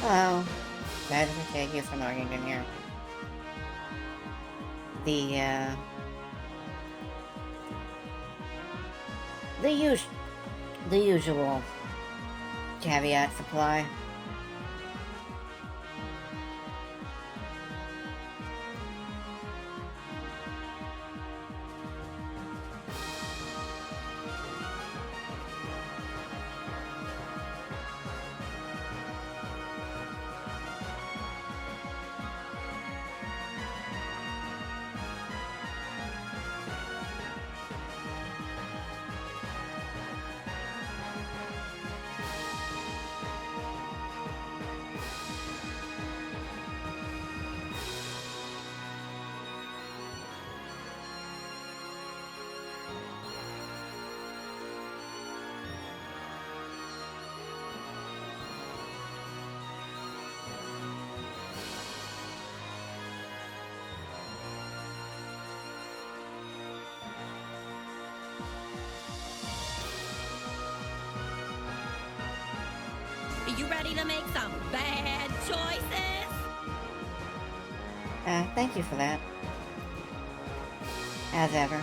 Hello. Glad to take you from Arlington here. The, the us- the usual caveat supply. Are you ready to make some bad choices? Thank you for that. As ever.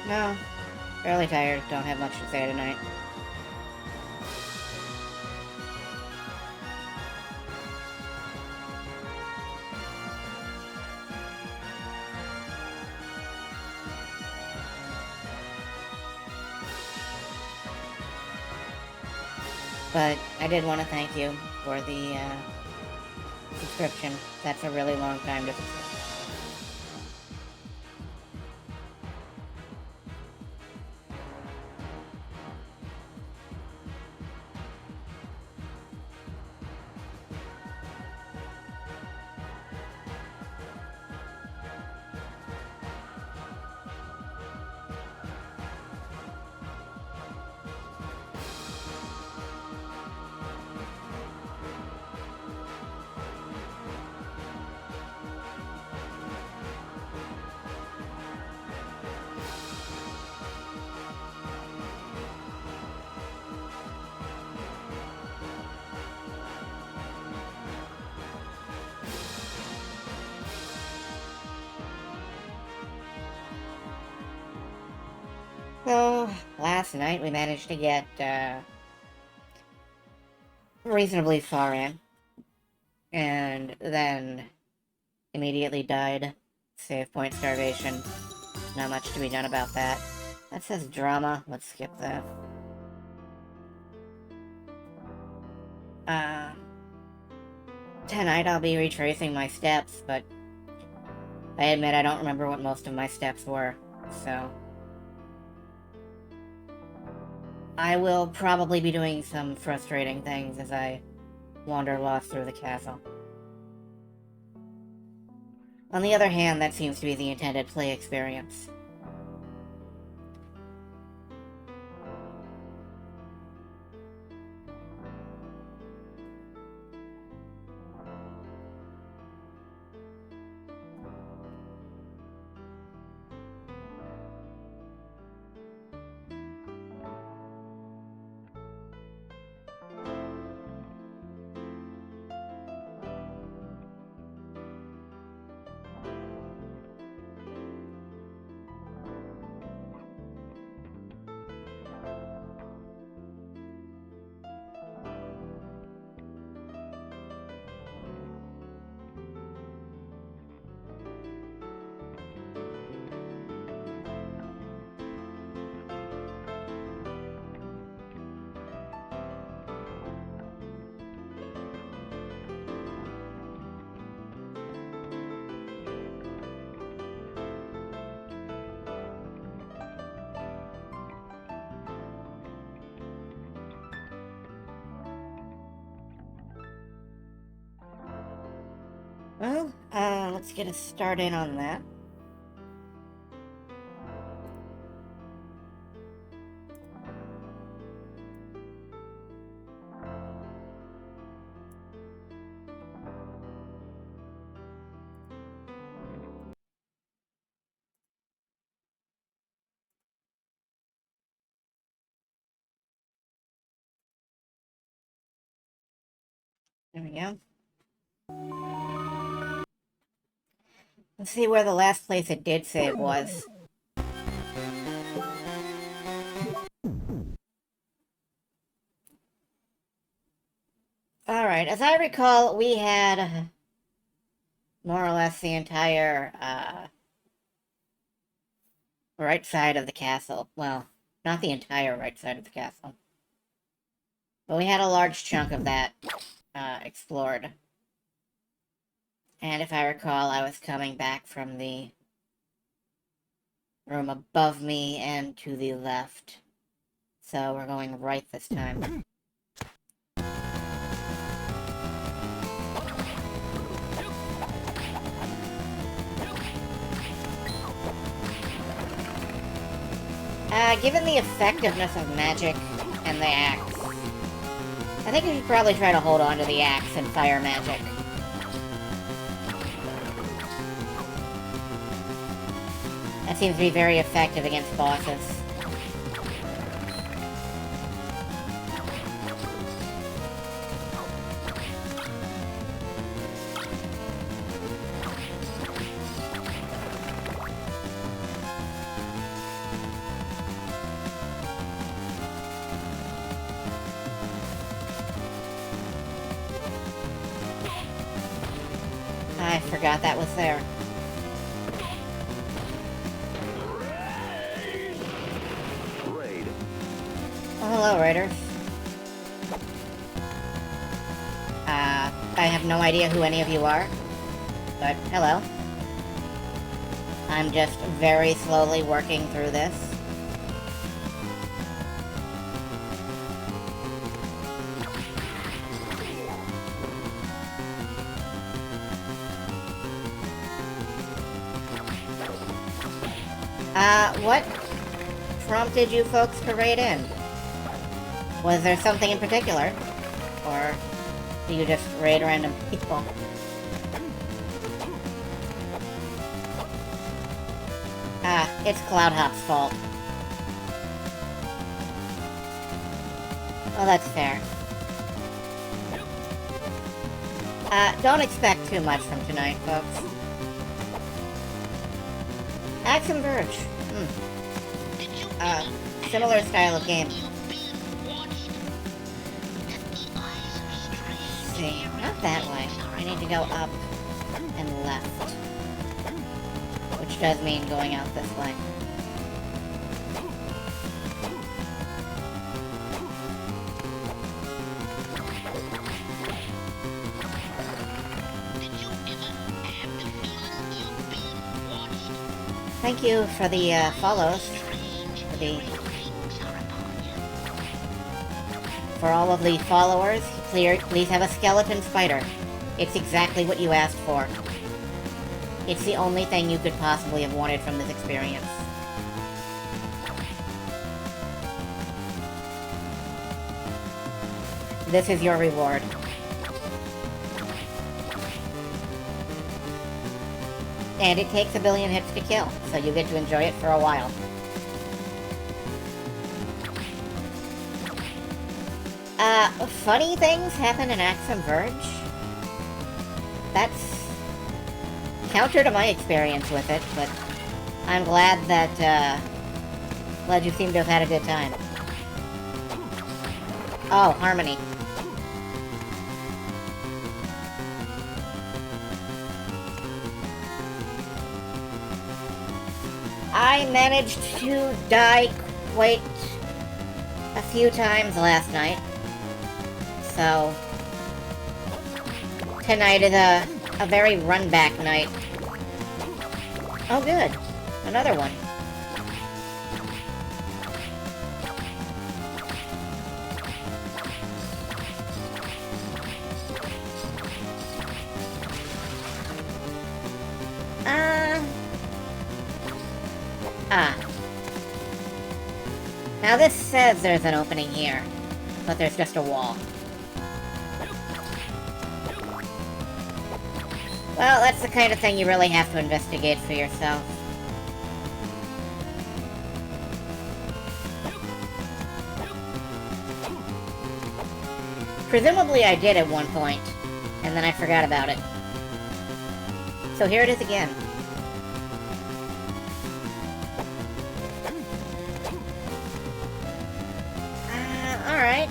No. Fairly tired. Don't have much to say tonight. But I did want to thank you for the, subscription. That's a really long time to subscribe. So, last night we managed to get, reasonably far in. And then immediately died. Save point starvation. Not much to be done about that. That says drama. Let's skip that. Tonight I'll be retracing my steps, but I admit I don't remember what most of my steps were, so... I will probably be doing some frustrating things as I wander lost through the castle. On the other hand, that seems to be the intended play experience. Well, let's get a start in on that. There we go. Let's see where the last place it did save was. Alright, as I recall, we had more or less the entire, right side of the castle. Well, not the entire right side of the castle. But we had a large chunk of that, explored. And if I recall, I was coming back from the room above me and to the left. So we're going right this time. Given the effectiveness of magic and the axe, I think we should probably try to hold on to the axe and fire magic. That seems to be very effective against bosses. I forgot that was there. Raid. Oh, hello, Raiders. I have no idea who any of you are, but hello. I'm just very slowly working through this. What prompted you folks to raid in? Was there something in particular? Or do you just raid random people? It's Cloudhop's fault. Well, that's fair. Don't expect too much from tonight, folks. Action Verge. Similar style of game. See, not that way. I need to go up and left. Which does mean going out this way. Thank you for the follows. For all of the followers, please have a skeleton spider. It's exactly what you asked for. It's the only thing you could possibly have wanted from this experience. This is your reward. And it takes 1 billion hits to kill, so you get to enjoy it for a while. Funny things happen in Axum Verge. That's counter to my experience with it, but I'm glad that, glad you seem to have had a good time. Oh, Harmony. I managed to die quite a few times last night. So tonight is a very run-back night. Oh good. Another one. Now this says there's an opening here, but there's just a wall. Well, that's the kind of thing you really have to investigate for yourself. Presumably I did at one point. and then I forgot about it. So here it is again. Alright.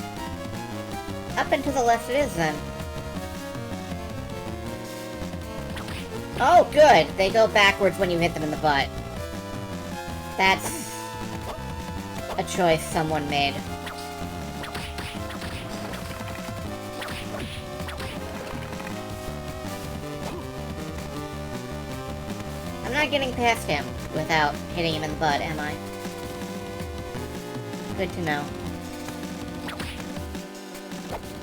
Up and to the left it is, then. Oh, good! They go backwards when you hit them in the butt. That's a choice someone made. I'm not getting past him without hitting him in the butt, am I? Good to know.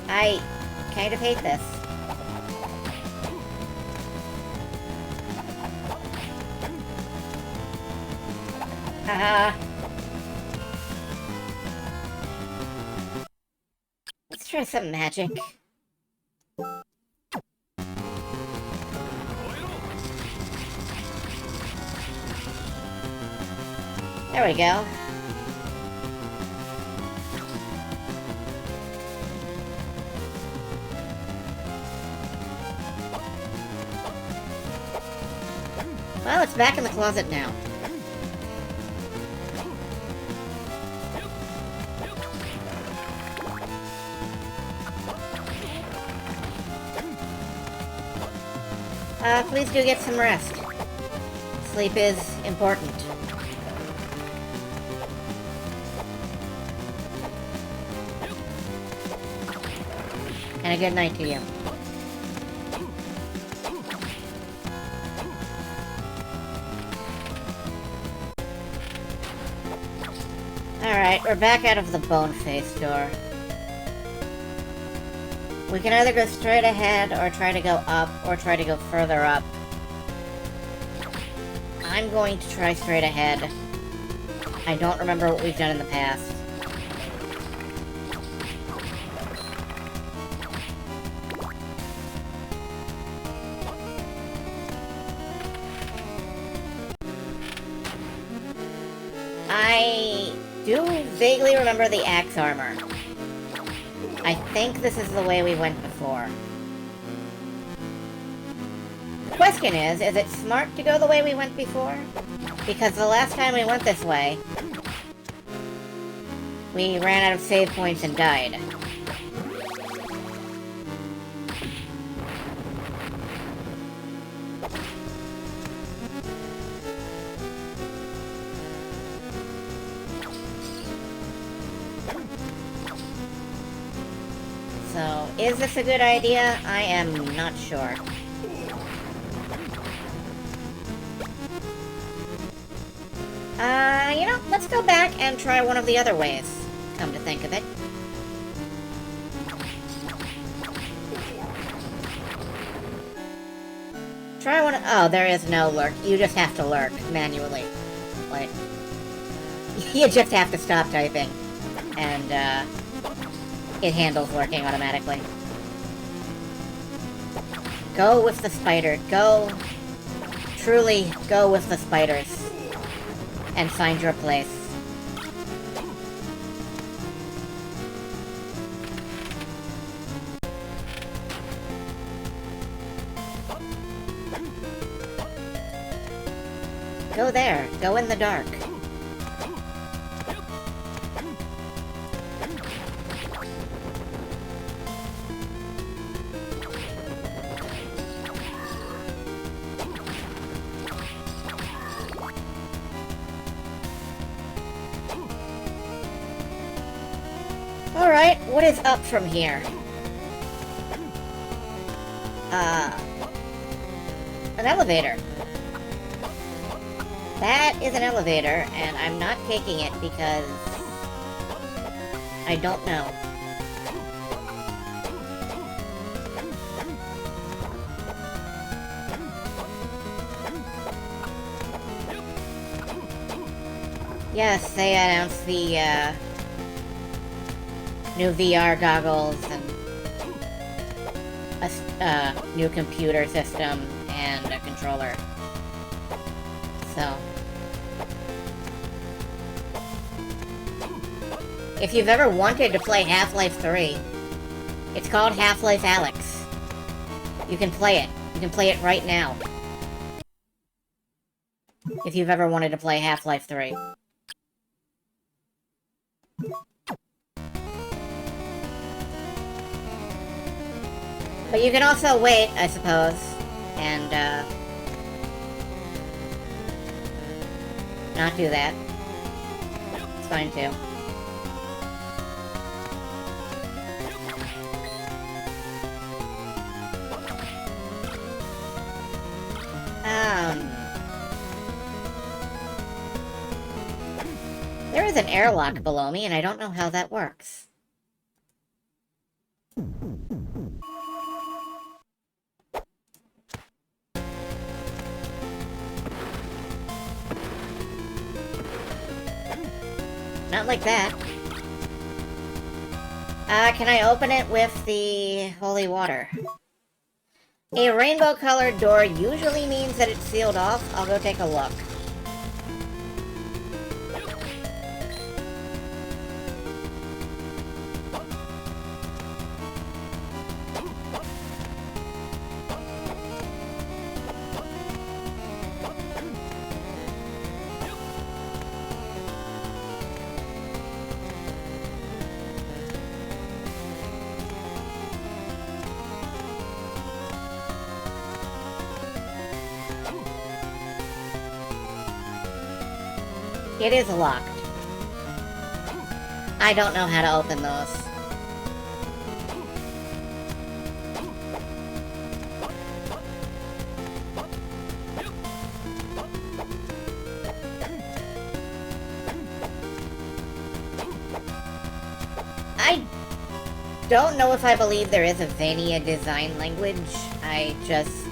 I kind of hate this. Haha. Let's try some magic. There we go. Well, it's back in the closet now. Please do get some rest. Sleep is important. And a good night to you. Alright, we're back out of the bone face door. We can either go straight ahead, or try to go up, or try to go further up. I'm going to try straight ahead. I don't remember what we've done in the past. I do vaguely remember the axe armor. I think this is the way we went before. The question is it smart to go the way we went before? Because the last time we went this way, we ran out of save points and died. So, is this a good idea? I am not sure. You know, let's go back and try one of the other ways, come to think of it. Try one. Oh, there is no lurk. You just have to lurk manually. Like, you just have to stop typing, and, it handles lurking automatically. Go with the spider. Go. Truly, go with the spiders. And find your place. Go there. Go in the dark. Alright, what is up from here? An elevator. That is an elevator, and I'm not taking it because I don't know. Yes, they announced the, new VR goggles and a new computer system and a controller. So, if you've ever wanted to play Half-Life 3, it's called Half-Life Alyx. You can play it. You can play it right now. If you've ever wanted to play Half-Life 3. But you can also wait, I suppose, and, not do that. It's fine, too. There is an airlock below me, and I don't know how that works. Not like that. Can I open it with the holy water? A rainbow-colored door usually means that it's sealed off. I'll go take a look. It is locked. I don't know how to open those. I don't know if I believe there is a Vania design language. I just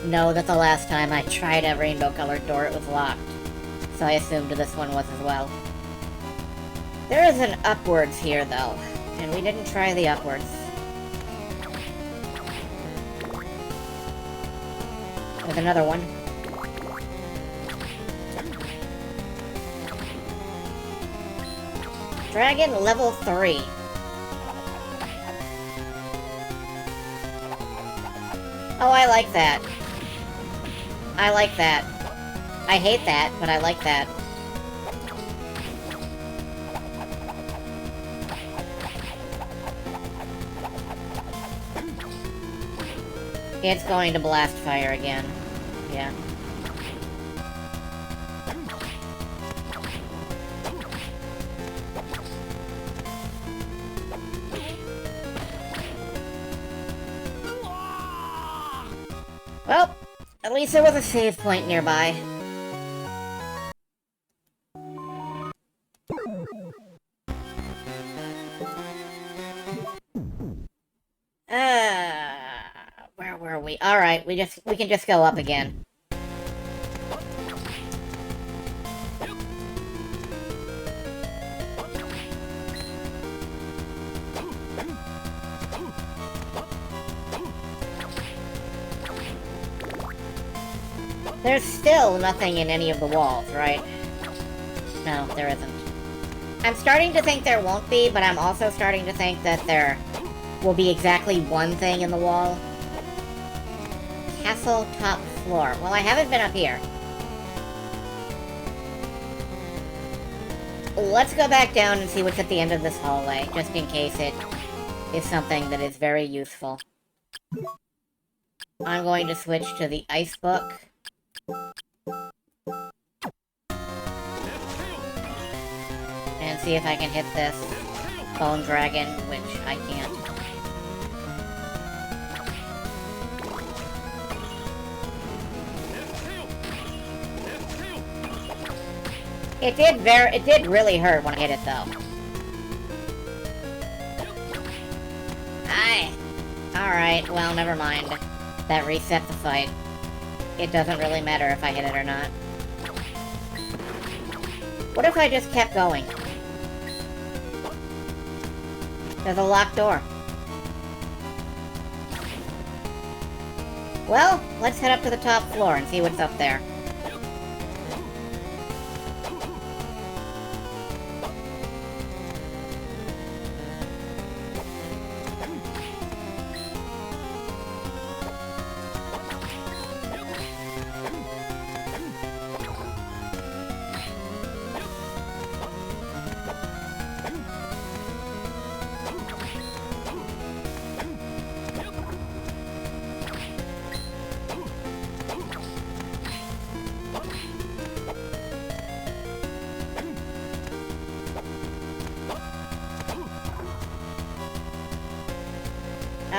know that the last time I tried a rainbow-colored door, it was locked. So I assumed this one was as well. There is an upwards here, though, and we didn't try the upwards. There's another one. Dragon level 3. Oh, I like that. I like that. I hate that, but I like that. It's going to blast fire again. Yeah. Well, at least there was a save point nearby. Where were we? Alright, we can just go up again. There's still nothing in any of the walls, right? No, there isn't. I'm starting to think there won't be, but I'm also starting to think that there will be exactly one thing in the wall. Castle top floor. Well, I haven't been up here. Let's go back down and see what's at the end of this hallway, just in case it is something that is very useful. I'm going to switch to the ice book. And see if I can hit this bone dragon, which I can't. It did really hurt when I hit it, though. Aye. Alright, well, never mind. That reset the fight. It doesn't really matter if I hit it or not. What if I just kept going? There's a locked door. Well, let's head up to the top floor and see what's up there.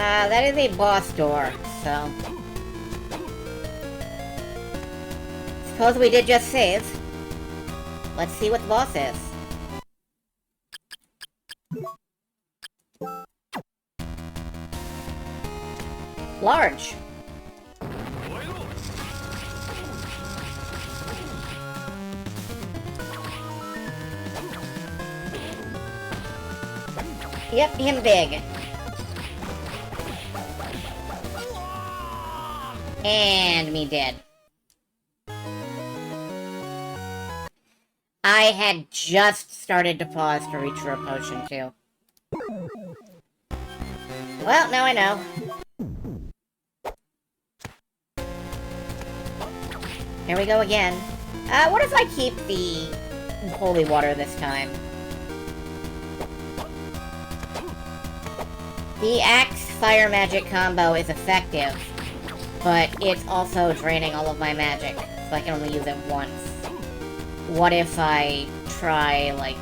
That is a boss door, so... Suppose we did just save. Let's see what the boss is. Large. Yep, him big. And me dead. I had just started to pause to reach for a potion, too. Well, now I know. Here we go again. What if I keep the holy water this time? The axe fire magic combo is effective, but it's also draining all of my magic, so I can only use it once. What if I try, like,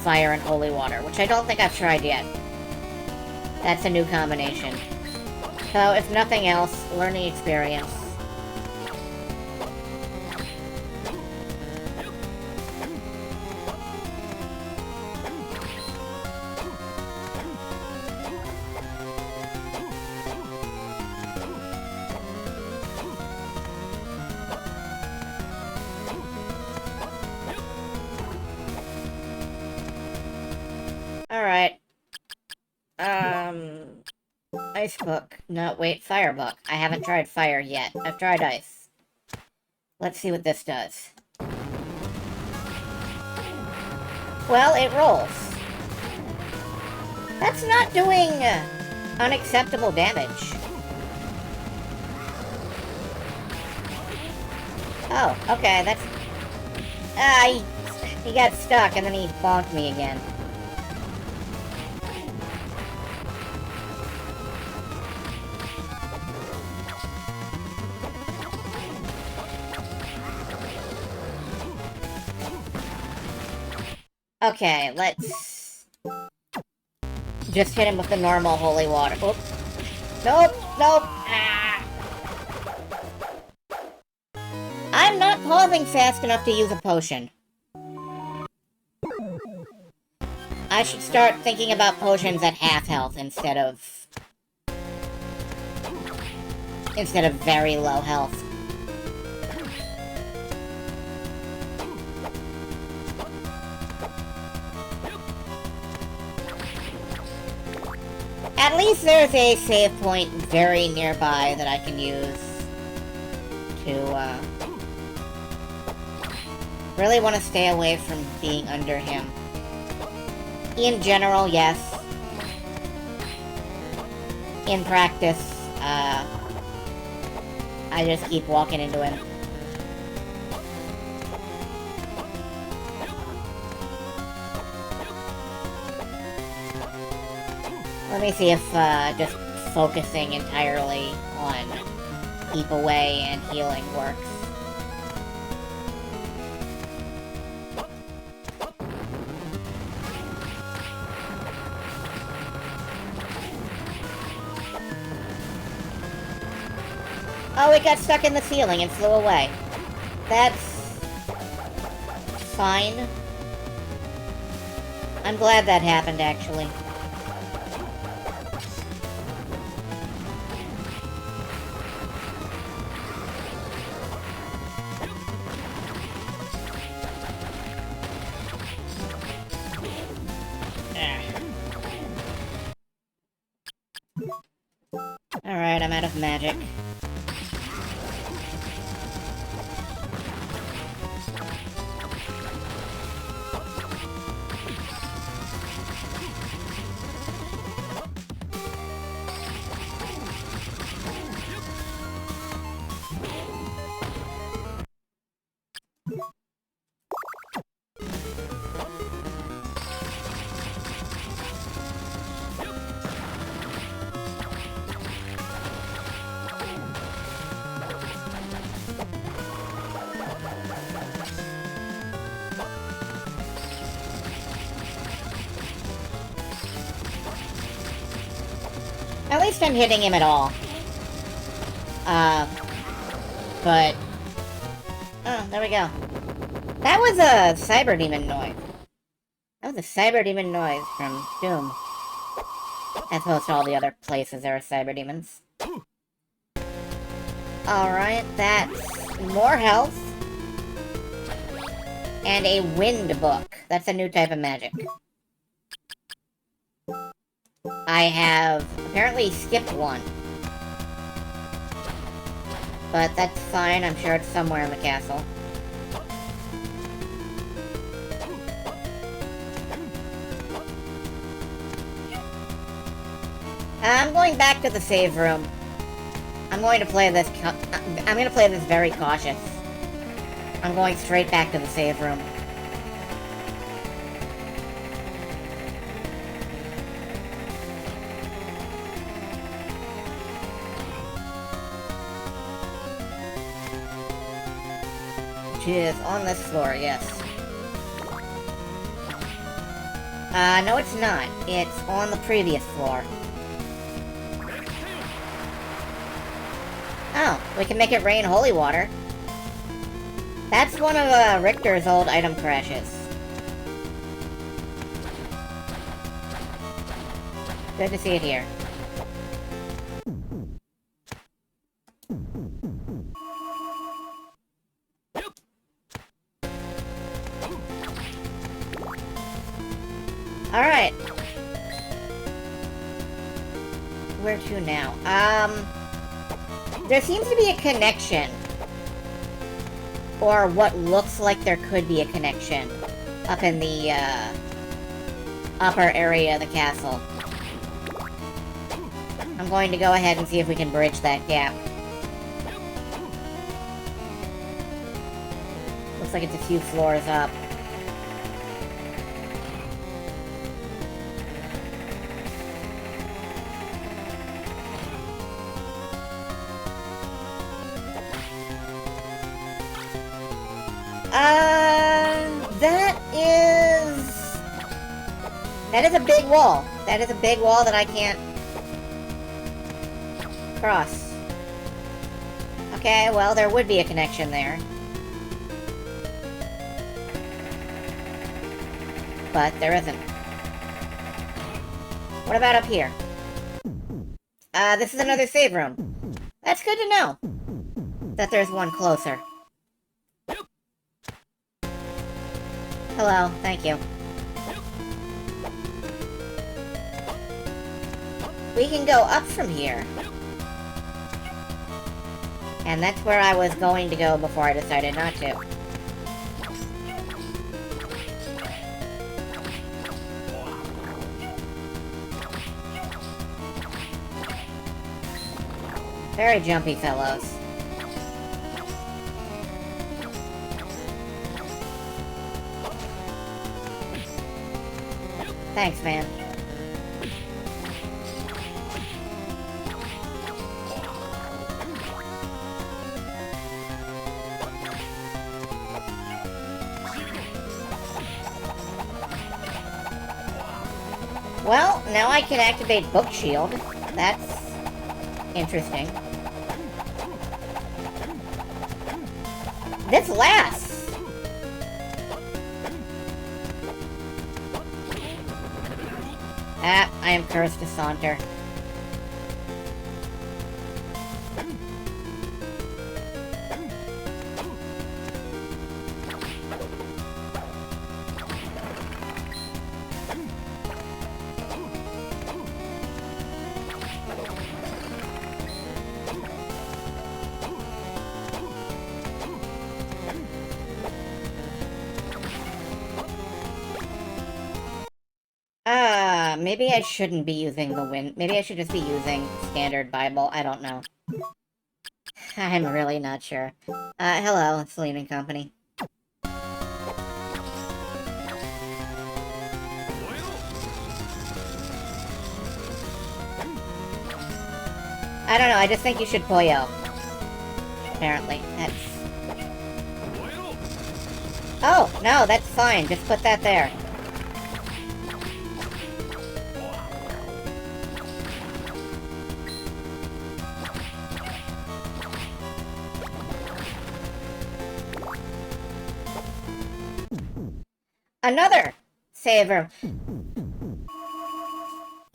fire and holy water, which I don't think I've tried yet. That's a new combination. So, if nothing else, learning experience. Alright. Ice book. No, wait, fire book. I haven't tried fire yet. I've tried ice. Let's see what this does. Well, it rolls. That's not doing unacceptable damage. Oh, okay, that's... he got stuck and then he bonked me again. Okay, let's just hit him with the normal holy water. Oops. Nope, nope. Ah. I'm not pausing fast enough to use a potion. I should start thinking about potions at half health instead of very low health. At least there's a save point very nearby that I can use to, really want to stay away from being under him. In general, yes. In practice, I just keep walking into him. Let me see if just focusing entirely on keep away and healing works. Oh, it got stuck in the ceiling and flew away. That's fine. I'm glad that happened, actually. Alright, I'm out of magic. least I'm hitting him at all. But... Oh, there we go. That was a cyber demon noise. That was a cyber demon noise from Doom. As opposed to all the other places there are cyber demons. Alright, that's more health. And a wind book. That's a new type of magic. I have apparently skipped one. But that's fine, I'm sure it's somewhere in the castle. I'm going back to the save room. I'm going to play this very cautious. I'm going straight back to the save room. Which is on this floor, yes. No it's not. It's on the previous floor. Oh, we can make it rain holy water. That's one of Richter's old item crashes. Good to see it here. Alright. Where to now? There seems to be a connection. Or what looks like there could be a connection. Up in the, upper area of the castle. I'm going to go ahead and see if we can bridge that gap. Looks like it's a few floors up. That is a big wall. That is a big wall that I can't cross. Okay, well, there would be a connection there. But there isn't. What about up here? This is another save room. That's good to know. That there's one closer. Hello, thank you. We can go up from here. And that's where I was going to go before I decided not to. Very jumpy fellows. Thanks, man. Well, now I can activate Book Shield. That's interesting. This lasts! Ah, I am cursed to saunter. Maybe I shouldn't be using the wind. Maybe I should just be using standard Bible. I don't know. I'm really not sure. Hello, it's Lean and Company. I don't know, I just think you should Poyo. Apparently, that's... Oh, no, that's fine. Just put that there. another save room.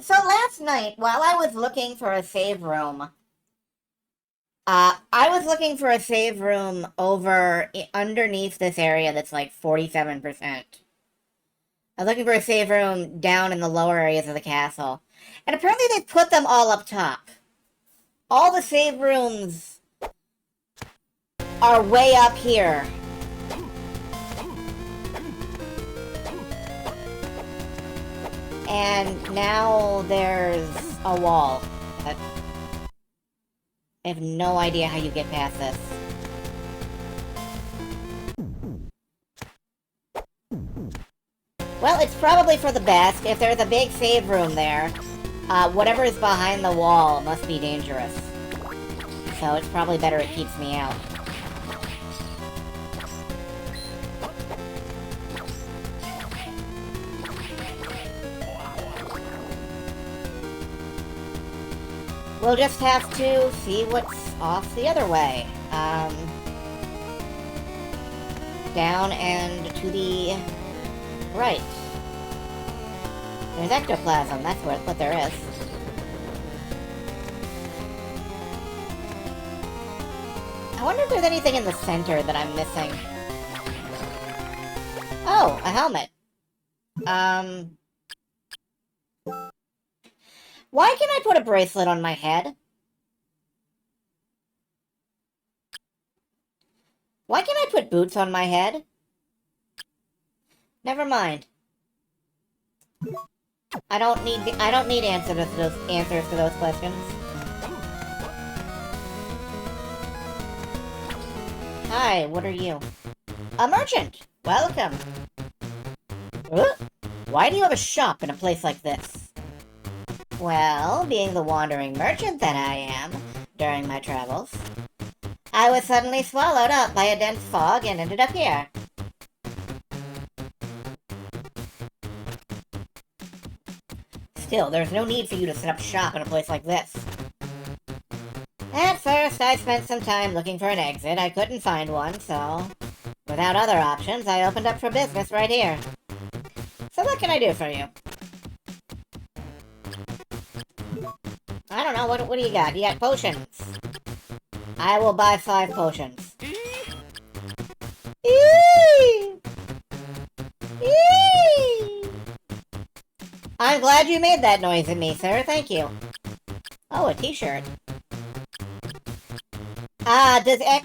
So last night, while I was looking for a save room, I was looking for a save room over underneath this area that's like 47%. I was looking for a save room down in the lower areas of the castle. And apparently they put them all up top. All the save rooms are way up here. And now there's a wall. I have no idea how you get past this. Well, it's probably for the best. If there's a big save room there, whatever is behind the wall must be dangerous. So it's probably better it keeps me out. We'll just have to see what's off the other way. Down and to the right. There's ectoplasm, that's what there is. I wonder if there's anything in the center that I'm missing. Oh, a helmet. Why can I put a bracelet on my head? Why can I put boots on my head? Never mind. I don't need answers to those questions. Hi, what are you? A merchant! Welcome! Why do you have a shop in a place like this? Well, being the wandering merchant that I am, during my travels, I was suddenly swallowed up by a dense fog and ended up here. Still, there's no need for you to set up shop in a place like this. At first, I spent some time looking for an exit. I couldn't find one, so without other options, I opened up for business right here. So what can I do for you? I don't know, what do you got? You got potions. I will buy 5 potions. Eee! Eee! I'm glad you made that noise at me, sir. Thank you. Oh, a t-shirt.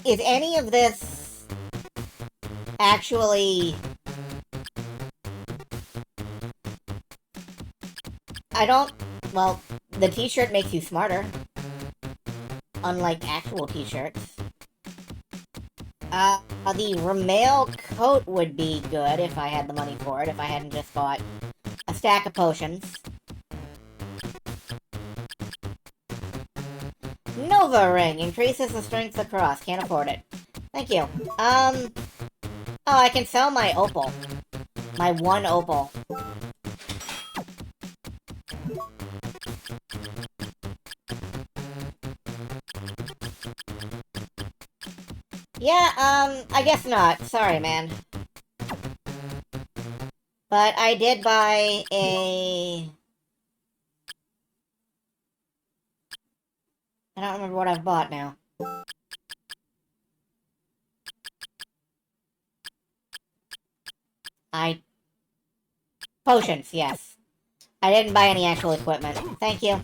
Is any of this actually... Well, the t-shirt makes you smarter. Unlike actual t-shirts. The Ramail coat would be good if I had the money for it, if I hadn't just bought a stack of potions. Nova Ring increases the strength of the cross. Can't afford it. Thank you. Oh, I can sell my opal. My 1 opal. Yeah, I guess not. Sorry, man. But I did buy a... I don't remember what I've bought now. Potions, yes. I didn't buy any actual equipment. Thank you.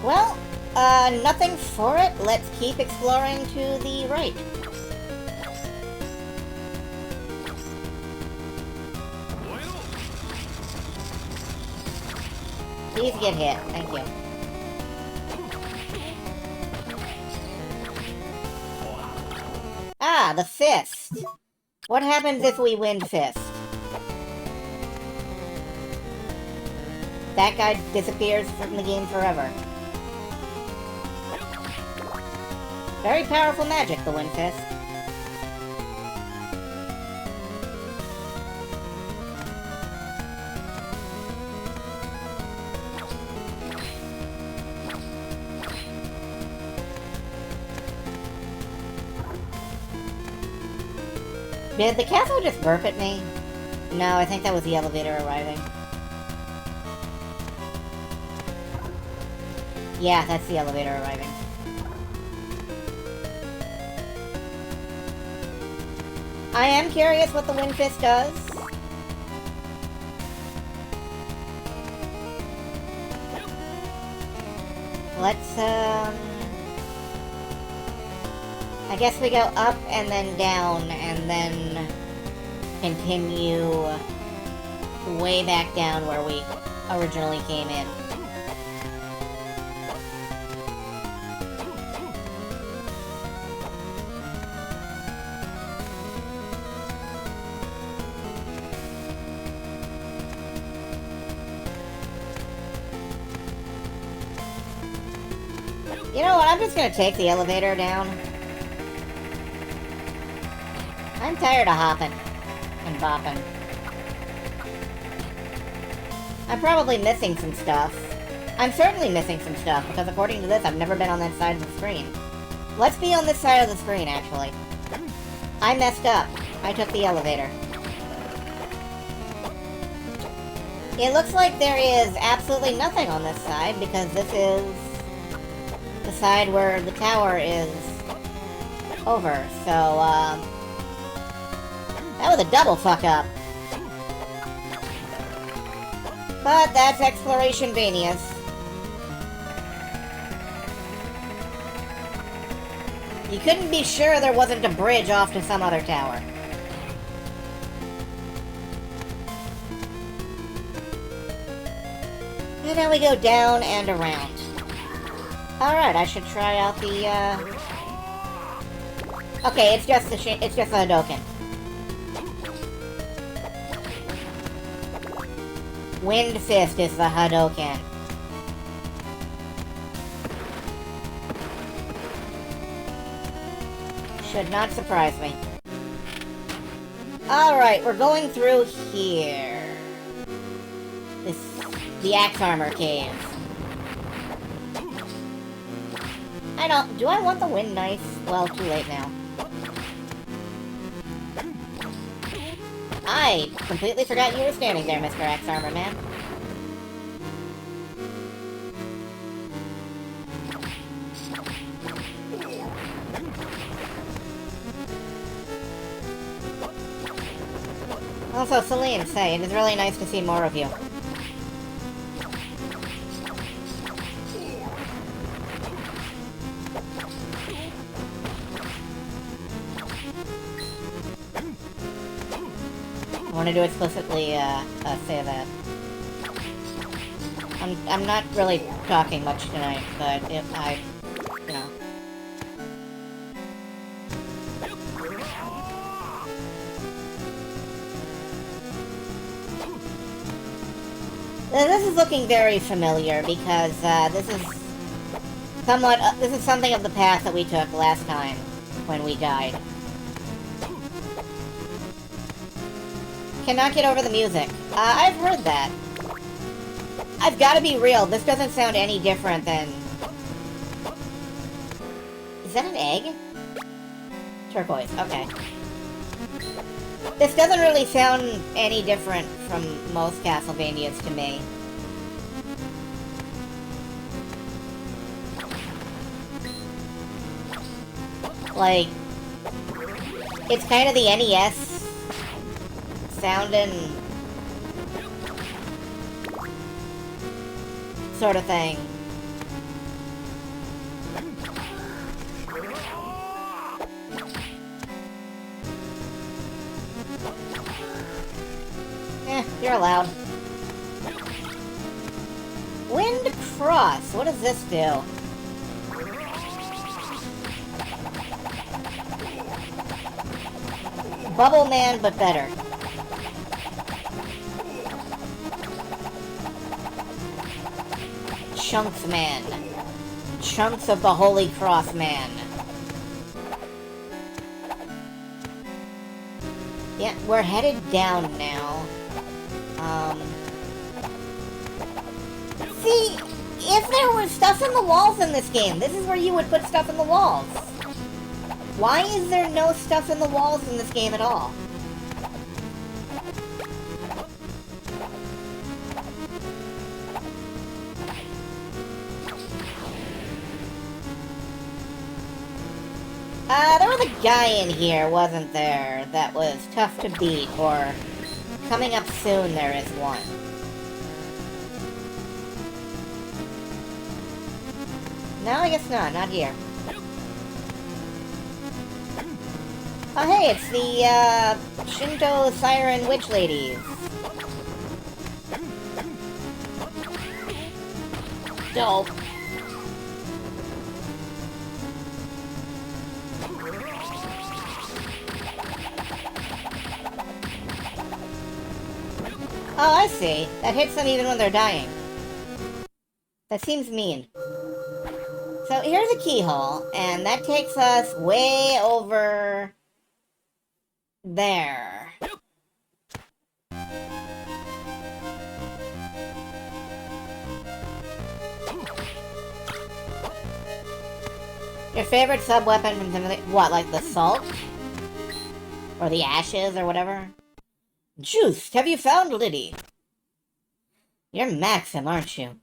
Well, nothing for it. Let's keep exploring to the right. Please get hit. Thank you. Ah, the fist. What happens if we win fist? That guy disappears from the game forever. Very powerful magic, the Wind Fist. Did the castle just burp at me? No, I think that was the elevator arriving. Yeah, that's the elevator arriving. I am curious what the Wind Fist does. Let's, I guess we go up and then down and then continue way back down where we originally came in. You know what, I'm just gonna take the elevator down. I'm tired of hopping and bopping. I'm probably missing some stuff. I'm certainly missing some stuff, because according to this, I've never been on that side of the screen. Let's be on this side of the screen, actually. I messed up. I took the elevator. It looks like there is absolutely nothing on this side, because this is the side where the tower is over, so, that was a double fuck up. But that's Exploration Vanius. You couldn't be sure there wasn't a bridge off to some other tower. And then we go down and around. Alright, I should try out the, Okay, it's just a Hadouken. Wind Fist is the Hadouken. Should not surprise me. Alright, we're going through here. The Axe Armor Cave. Do I want the wind knife? Well, too late now. I completely forgot you were standing there, Mr. Axe Armor Man. Also, Celine, say, it is really nice to see more of you. I want to do explicitly say that. I'm not really talking much tonight, but you know. This is looking very familiar because this is something of the path that we took last time when we died. Cannot get over the music. I've heard that. I've got to be real, this doesn't sound any different than... Is that an egg? Turquoise, okay. This doesn't really sound any different from most Castlevanias to me. Like, it's kind of the NES sounding sort of thing. You're allowed. Wind Cross, what does this do? Bubble Man, but better. Chunks Man. Chunks of the Holy Cross Man. Yeah, we're headed down now. See, if there was stuff in the walls in this game, this is where you would put stuff in the walls. Why is there no stuff in the walls in this game at all? There was a guy in here, wasn't there, that was tough to beat, or coming up soon there is one. No, I guess not here. Oh hey, it's the, Shinto Siren Witch Ladies. Dope. Oh, I see. That hits them even when they're dying. That seems mean. So here's a keyhole, and that takes us way over there. Your favorite sub-weapon from something? What, like the salt? Or the ashes, or whatever? Juiced, have you found Liddy? You're Maxim, aren't you?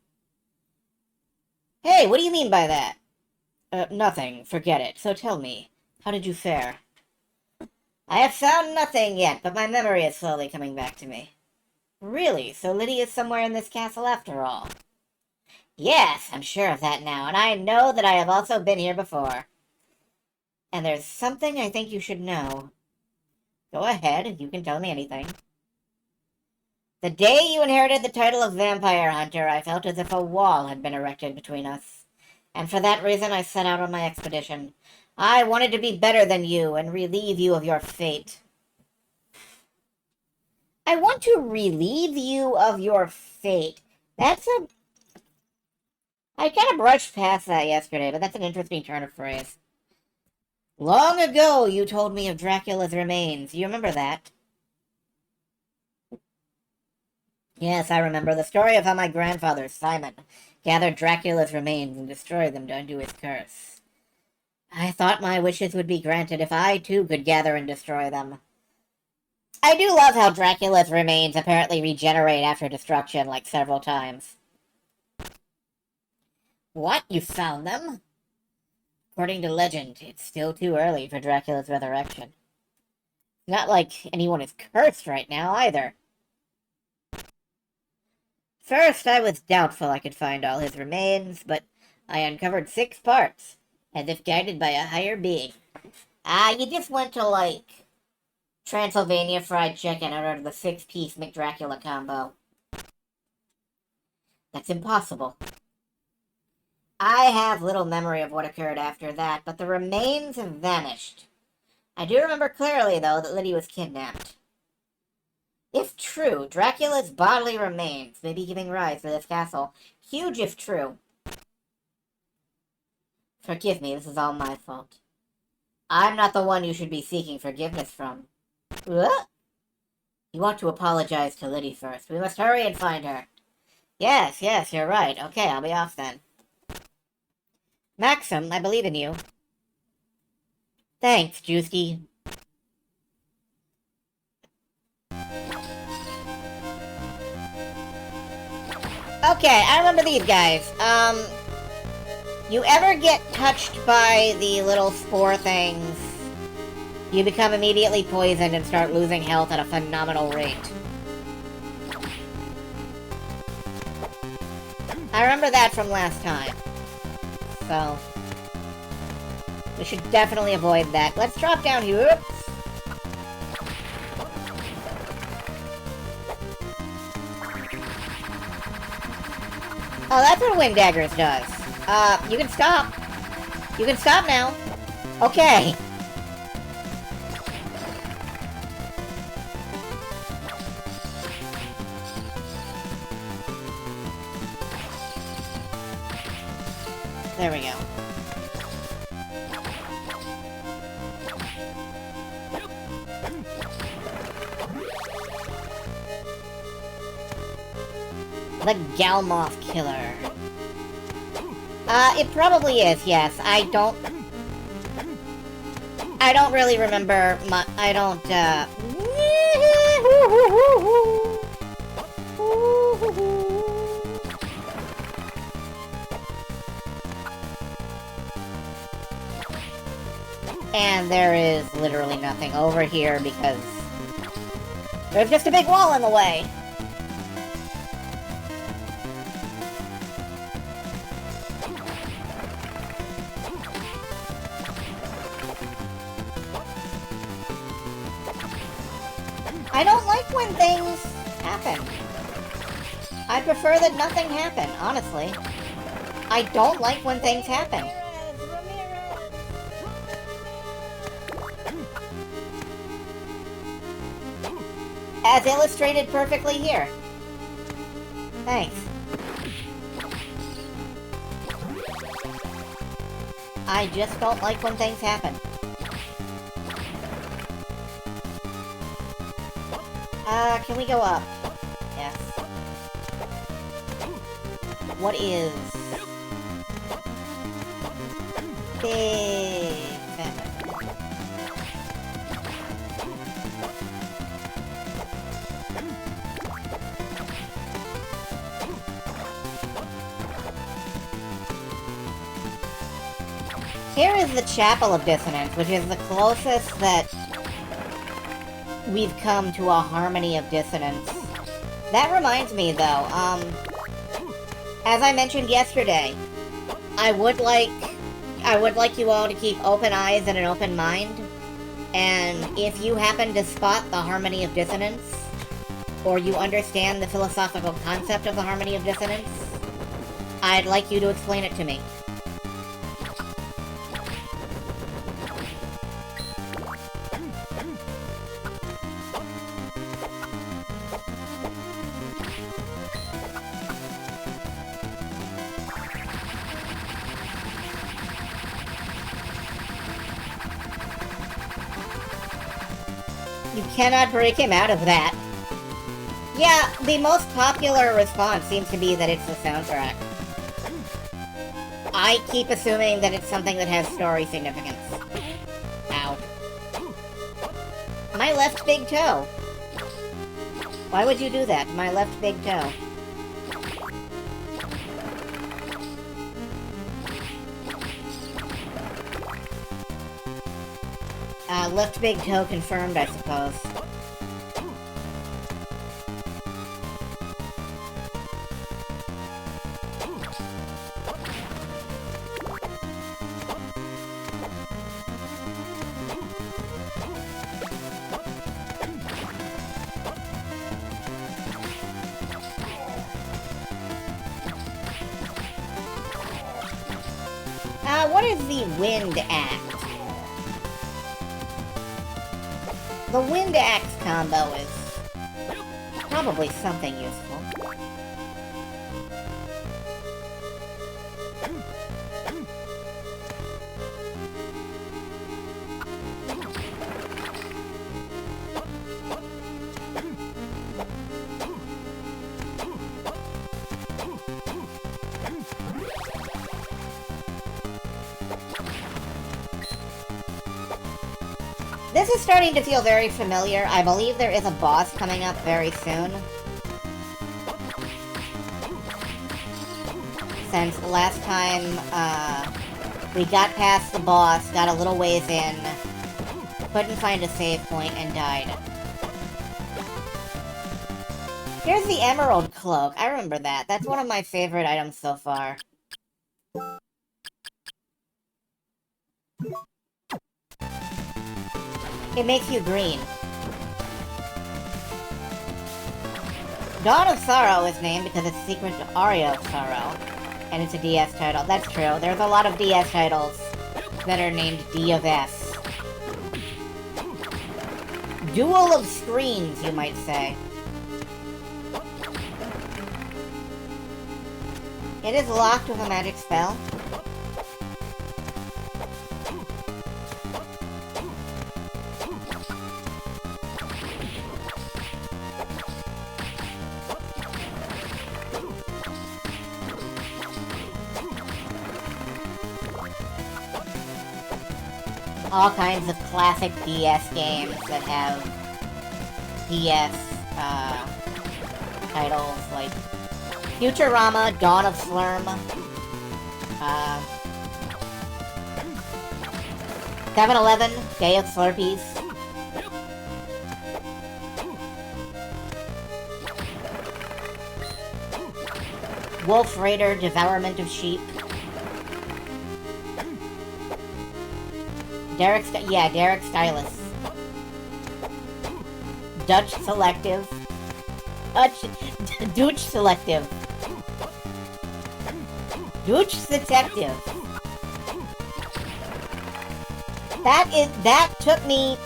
Hey, what do you mean by that? Nothing. Forget it. So tell me, how did you fare? I have found nothing yet, but my memory is slowly coming back to me. Really? So Liddy is somewhere in this castle after all? Yes, I'm sure of that now, and I know that I have also been here before. And there's something I think you should know. Go ahead, you can tell me anything. The day you inherited the title of Vampire Hunter, I felt as if a wall had been erected between us. And for that reason, I set out on my expedition. I wanted to be better than you and relieve you of your fate. I want to relieve you of your fate. That's a... I kind of brushed past that yesterday, but that's an interesting turn of phrase. Long ago, you told me of Dracula's remains. You remember that? Yes, I remember the story of how my grandfather, Simon, gathered Dracula's remains and destroyed them to undo his curse. I thought my wishes would be granted if I, too, could gather and destroy them. I do love how Dracula's remains apparently regenerate after destruction, like, several times. What? You found them? According to legend, it's still too early for Dracula's resurrection. Not like anyone is cursed right now, either. First, I was doubtful I could find all his remains, but I uncovered 6 parts, as if guided by a higher being. You just went to, like, Transylvania Fried Chicken and ordered the 6-piece McDracula combo. That's impossible. I have little memory of what occurred after that, but the remains have vanished. I do remember clearly, though, that Liddy was kidnapped. If true, Dracula's bodily remains may be giving rise to this castle. Huge if true. Forgive me, this is all my fault. I'm not the one you should be seeking forgiveness from. What? You ought to apologize to Liddy first. We must hurry and find her. Yes, you're right. Okay, I'll be off then. Maxim, I believe in you. Thanks, Juicy. Okay, I remember these guys. You ever get touched by the little spore things, you become immediately poisoned and start losing health at a phenomenal rate. I remember that from last time. So, we should definitely avoid that. Let's drop down here. Oops. Oh, that's what Wind Daggers does. You can stop. You can stop now. Okay. There we go. The Galmoth Killer. It probably is, yes. I don't really remember I don't, there is literally nothing over here because there's just a big wall in the way. I don't like when things happen. I prefer that nothing happen, honestly. I don't like when things happen. As illustrated perfectly here. Thanks. I just don't like when things happen. Can we go up? Yes. What is... Big... Here is the Chapel of Dissonance, which is the closest that we've come to a harmony of dissonance. That reminds me, though, as I mentioned yesterday, I would like you all to keep open eyes and an open mind, and if you happen to spot the harmony of dissonance, or you understand the philosophical concept of the harmony of dissonance, I'd like you to explain it to me. You cannot break him out of that. Yeah, the most popular response seems to be that it's the soundtrack. I keep assuming that it's something that has story significance. Ow. My left big toe. Why would you do that to my left big toe? Left big toe confirmed, I suppose. What is the Wind Axe? The Wind Axe combo is probably something useful. This is starting to feel very familiar. I believe there is a boss coming up very soon. Since last time, we got past the boss, got a little ways in, couldn't find a save point, and died. Here's the Emerald Cloak. I remember that. That's one of my favorite items so far. It makes you green. Dawn of Sorrow is named because it's Secret to Aria of Sorrow, and it's a DS title. That's true. There's a lot of DS titles that are named D of S. Duel of Screens, you might say. It is locked with a magic spell. All kinds of classic DS games that have DS titles like Futurama, Dawn of Slurm, 7-Eleven, Day of Slurpees. Wolf Raider, Devourment of Sheep. Derek Stylus. Dutch Selective. Dutch Selective. Dutch Detective. That took me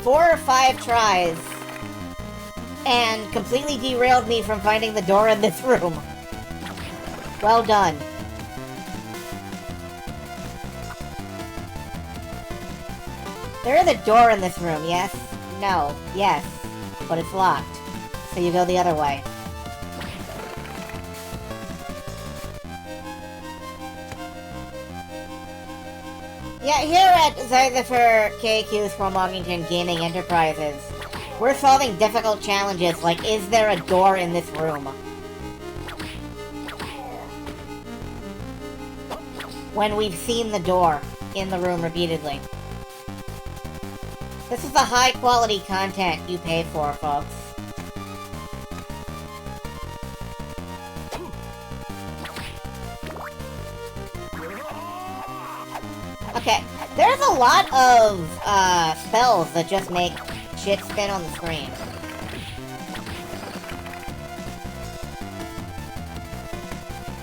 4 or 5 tries and completely derailed me from finding the door in this room. Well done. There is a door in this room, yes? No. Yes. But it's locked. So you go the other way. Yeah, here at Zyther KQ's Formogington Gaming Enterprises, we're solving difficult challenges like, is there a door in this room? When we've seen the door in the room repeatedly. This is the high-quality content you pay for, folks. Okay, there's a lot of spells that just make shit spin on the screen.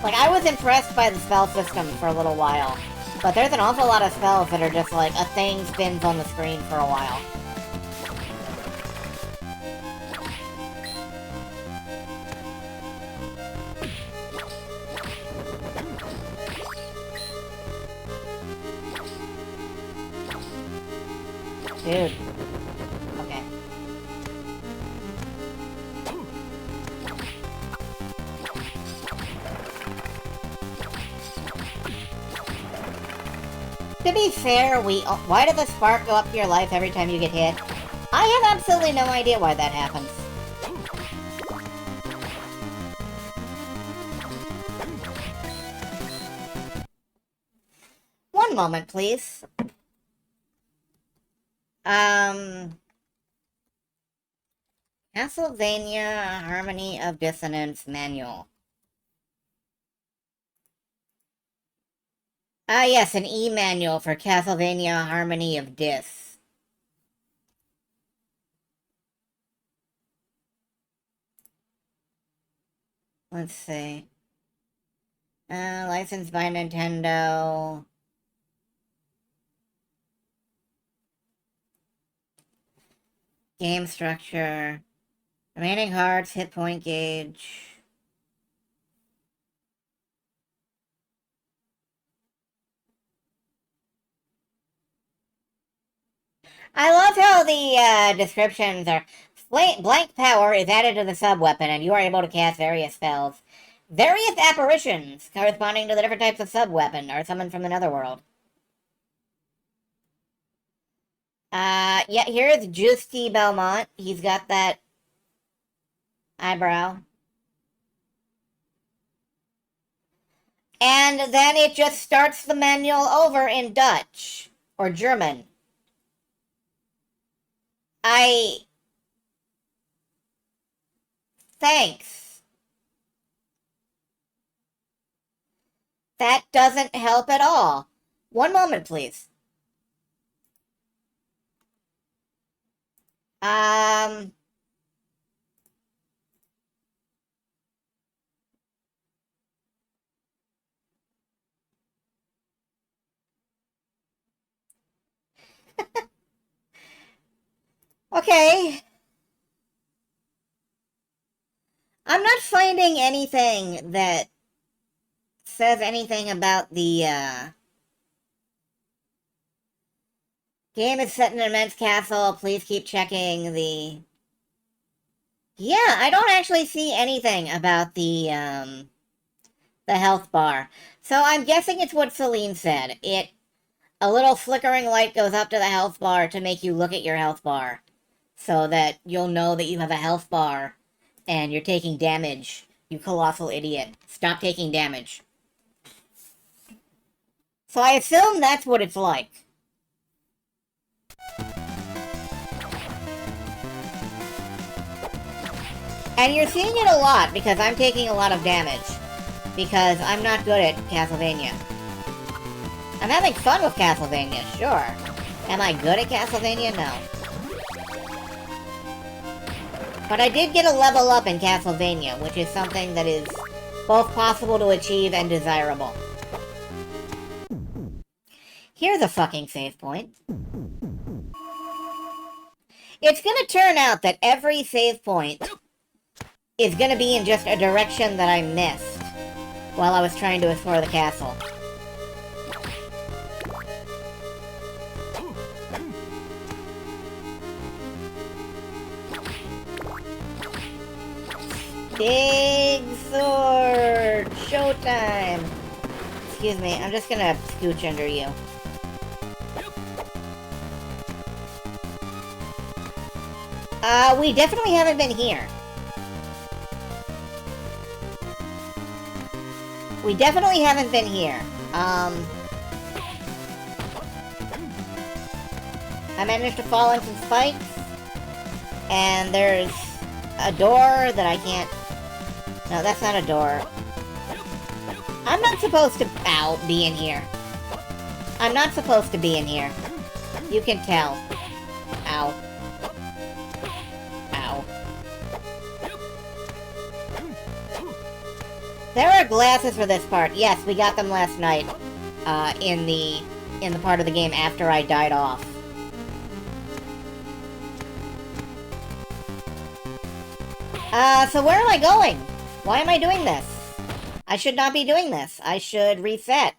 Like, I was impressed by the spell system for a little while, but there's an awful lot of spells that are just like, a thing spins on the screen for a while. Dude. Okay. To be fair, why does the spark go up to your life every time you get hit? I have absolutely no idea why that happens. One moment, please. Castlevania Harmony of Dissonance Manual. Ah, yes, an e-manual for Castlevania Harmony of Dis. Let's see. Licensed by Nintendo. Game structure. Remaining hearts, hit point gauge. I love how the descriptions are... Blank power is added to the sub-weapon, and you are able to cast various spells. Various apparitions, corresponding to the different types of sub-weapon, are summoned from the netherworld. Yeah, here's Justy Belmont. He's got that eyebrow. And then it just starts the manual over in Dutch. Or German. Thanks. That doesn't help at all. One moment, please. Okay. I'm not finding anything that says anything about the, game is set in an immense castle. Please keep checking the... Yeah, I don't actually see anything about the health bar. So I'm guessing it's what Celine said. A little flickering light goes up to the health bar to make you look at your health bar. So that you'll know that you have a health bar and you're taking damage. You colossal idiot. Stop taking damage. So I assume that's what it's like. And you're seeing it a lot because I'm taking a lot of damage. Because I'm not good at Castlevania. I'm having fun with Castlevania, sure. Am I good at Castlevania? No. But I did get a level up in Castlevania, which is something that is both possible to achieve and desirable. Here's a fucking save point. It's gonna turn out that every save point is gonna be in just a direction that I missed while I was trying to explore the castle. Big sword! Showtime! Excuse me, I'm just gonna scooch under you. We definitely haven't been here. We definitely haven't been here. I managed to fall in some spikes. And there's a door that I can't... No, that's not a door. I'm not supposed to... Ow, be in here. I'm not supposed to be in here. You can tell. Ow. Ow. There are glasses for this part. Yes, we got them last night. In the part of the game after I died off. So where am I going? Why am I doing this? I should not be doing this. I should reset.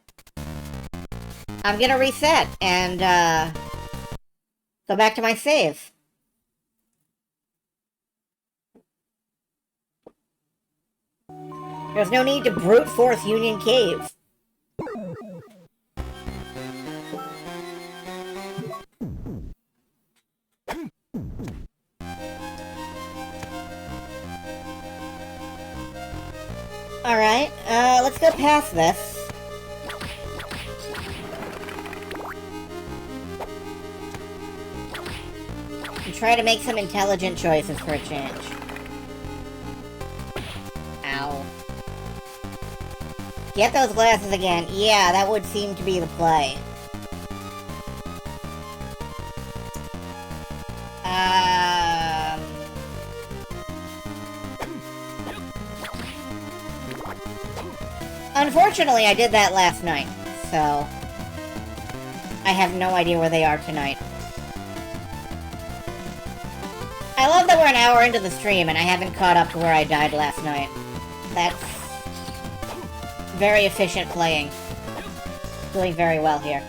I'm gonna reset and, go back to my save. There's no need to brute force Union Cave. Alright, let's go past this. And try to make some intelligent choices for a change. Ow. Get those glasses again. Yeah, that would seem to be the play. Unfortunately, I did that last night, so I have no idea where they are tonight. I love that we're an hour into the stream and I haven't caught up to where I died last night. That's very efficient playing. Doing very well here.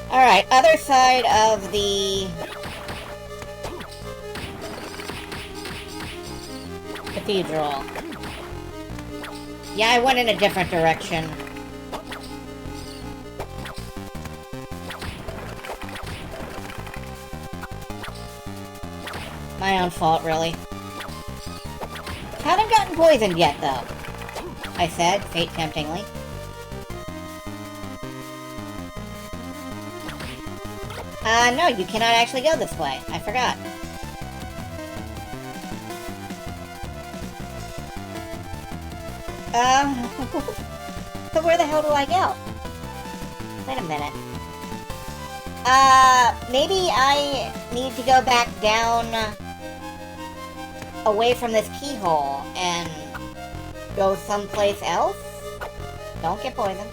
Alright, other side of the cathedral. Yeah, I went in a different direction. My own fault, really. Haven't gotten poisoned yet, though. I said, fate temptingly. No, you cannot actually go this way. I forgot. So where the hell do I go? Wait a minute. Maybe I need to go back down away from this keyhole and go someplace else? Don't get poisoned.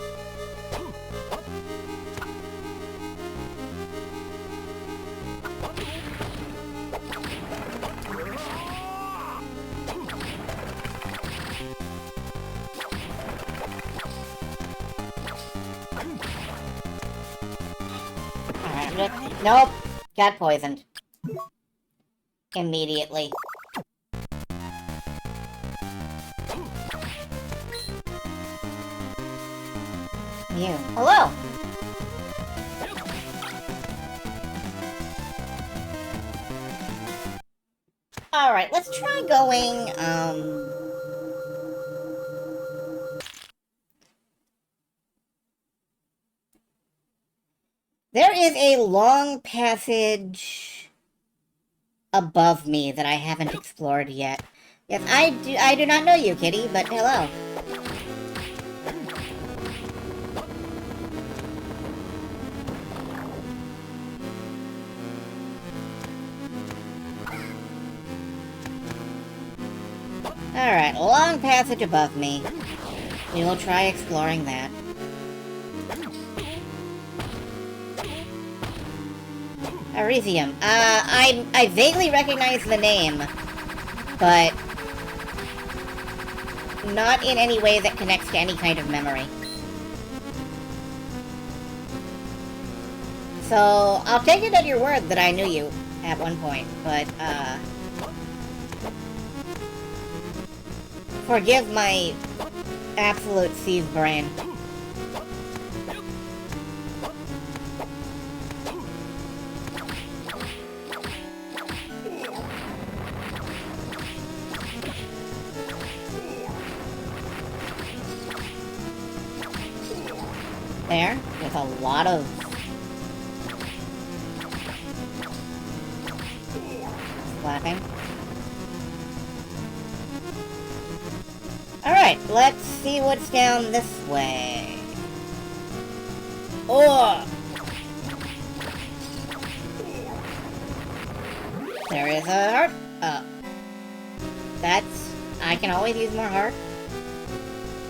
Nope. Got poisoned. Immediately. You. Hello! Alright, let's try going, there is a long passage above me that I haven't explored yet. Yes, I do not know you, kitty, but hello. Alright, long passage above me. We will try exploring that. Arisium. I vaguely recognize the name, but not in any way that connects to any kind of memory. So, I'll take it at your word that I knew you at one point, but, forgive my absolute sieve brain. There, with a lot of slapping. Alright, let's see what's down this way. Oh! There is a heart. That's... I can always use more heart.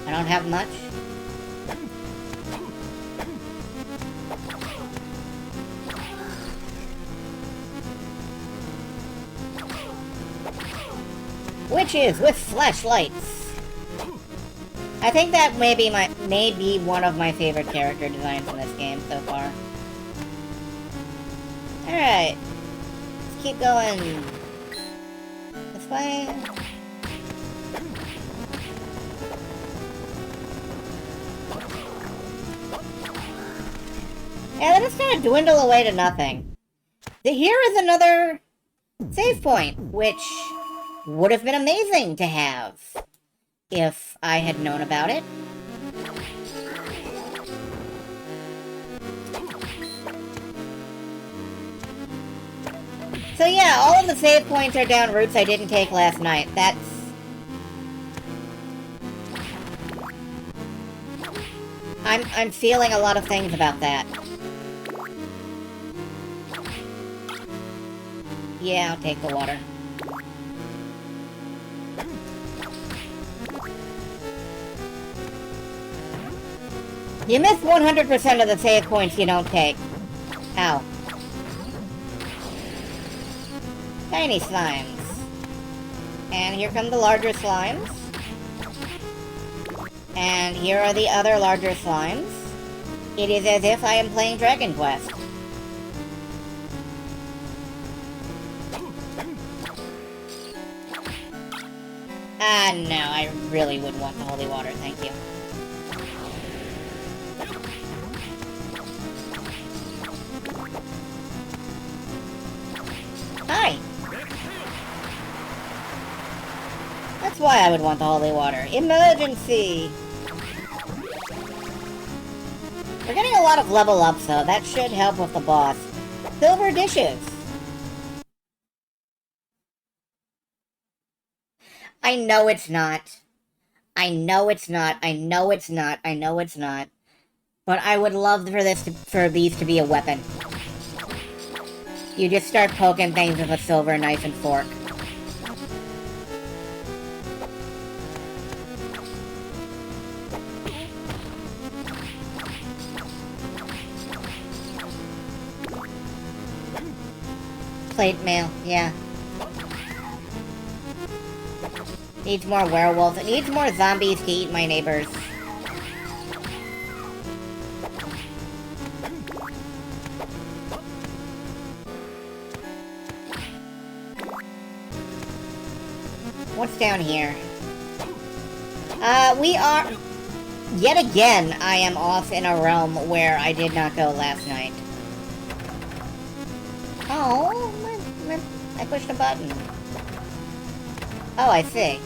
I don't have much. Witches with flashlights. I think that may be one of my favorite character designs in this game so far. Alright. Let's keep going. This way. Yeah, they just kind of dwindle away to nothing. Here is another save point, which would have been amazing to have if I had known about it. So yeah, all of the save points are down routes I didn't take last night. That's... I'm feeling a lot of things about that. Yeah, I'll take the water. You miss 100% of the save points you don't take. Ow. Tiny slimes. And here come the larger slimes. And here are the other larger slimes. It is as if I am playing Dragon Quest. Ah, no, I really would want the holy water, thank you. Hi! That's why I would want the holy water. Emergency! We're getting a lot of level ups, though. That should help with the boss. Silver dishes! I know it's not. I know it's not. I know it's not. I know it's not. But I would love for these to be a weapon. You just start poking things with a silver knife and fork. Plate mail, yeah. Needs more werewolves. It needs more zombies to eat my neighbors. What's down here? We are... Yet again, I am off in a realm where I did not go last night. Oh, I pushed a button. Oh, I see.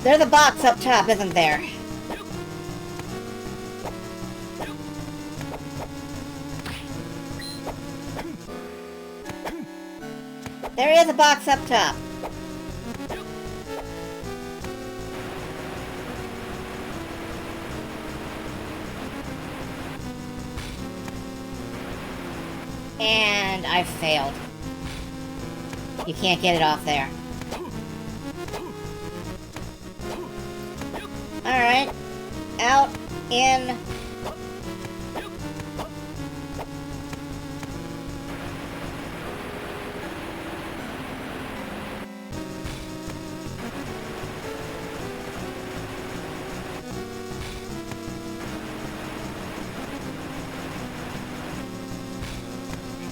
There's a box up top, isn't there? There is a box up top. And I failed. You can't get it off there. Alright. Out. In.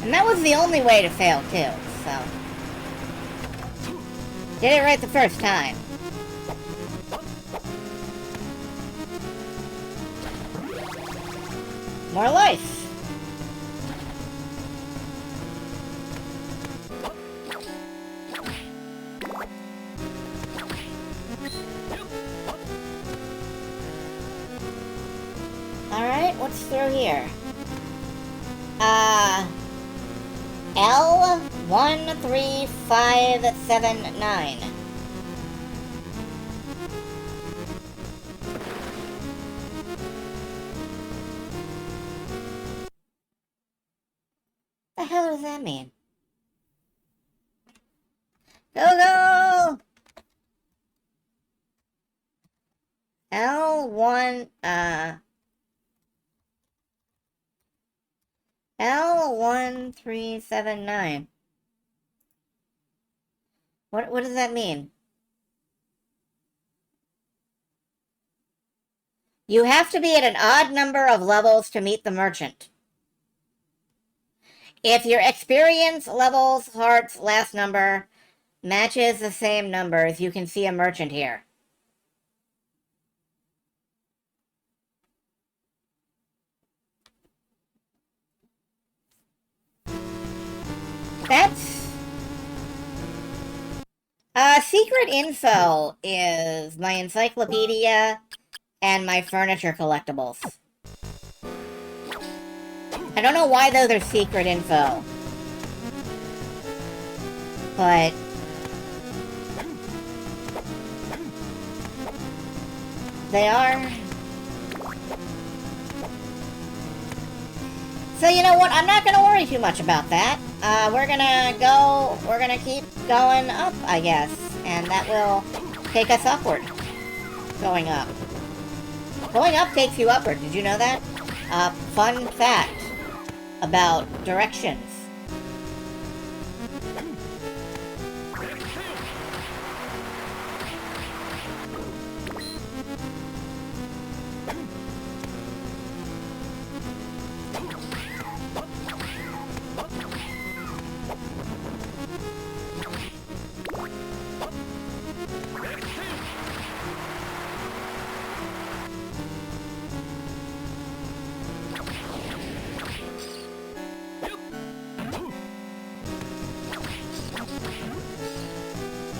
And that was the only way to fail, too, so... Did it right the first time. More life! Alright, what's through here? L13579. The hell does that mean? Go, go! L1, L1379. What does that mean? You have to be at an odd number of levels to meet the merchant. If your experience, levels, hearts, last number matches the same numbers, you can see a merchant here. That's... secret info is my encyclopedia and my furniture collectibles. I don't know why those are secret info. But... they are... So you know what, I'm not gonna worry too much about that. We're gonna keep going up, I guess. And that will take us upward. Going up. Going up takes you upward, did you know that? Fun fact about directions.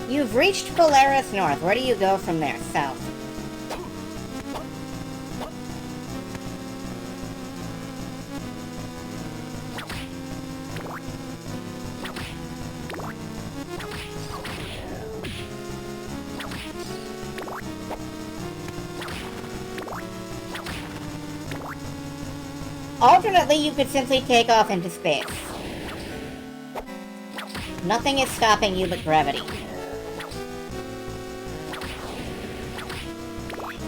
You've reached Polaris North. Where do you go from there? South. Alternately, you could simply take off into space. Nothing is stopping you but gravity.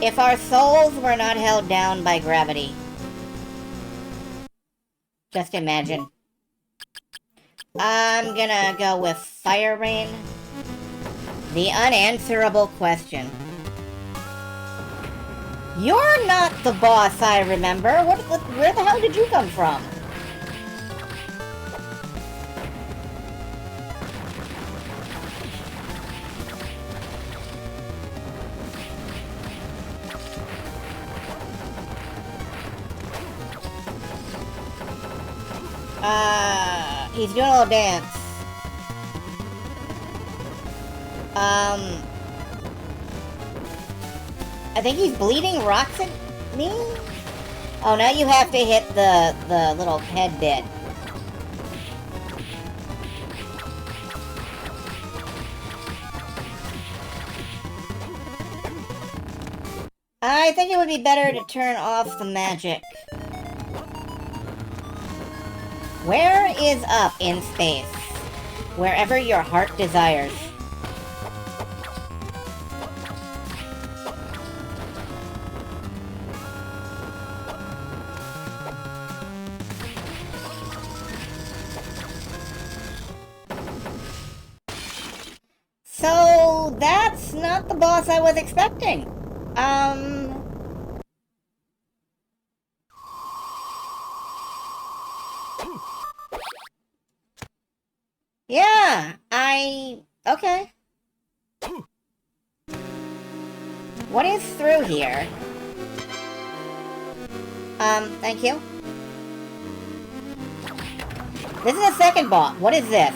If our souls were not held down by gravity. Just imagine. I'm gonna go with Fire Rain. The unanswerable question. You're not the boss I remember. Where the hell did you come from? He's doing a little dance. I think he's bleeding rocks at me? Oh, now you have to hit the little head bit. I think it would be better to turn off the magic. Where is up in space? Wherever your heart desires. So, that's not the boss I was expecting. Yeah, okay. What is through here? Thank you. This is a second boss. What is this?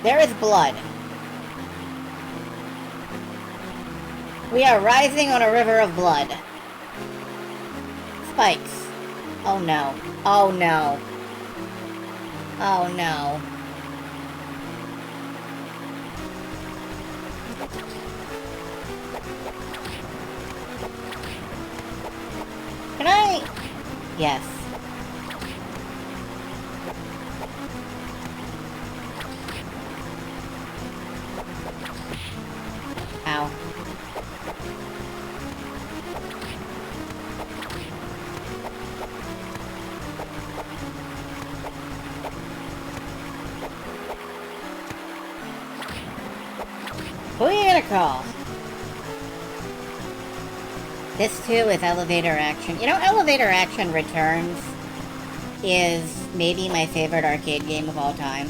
There is blood. We are rising on a river of blood. Spikes. Oh no. Oh no. Oh no. Can I? Yes. Ow. Who are you gonna call? This too is elevator action. You know, elevator action Returns is maybe my favorite arcade game of all time.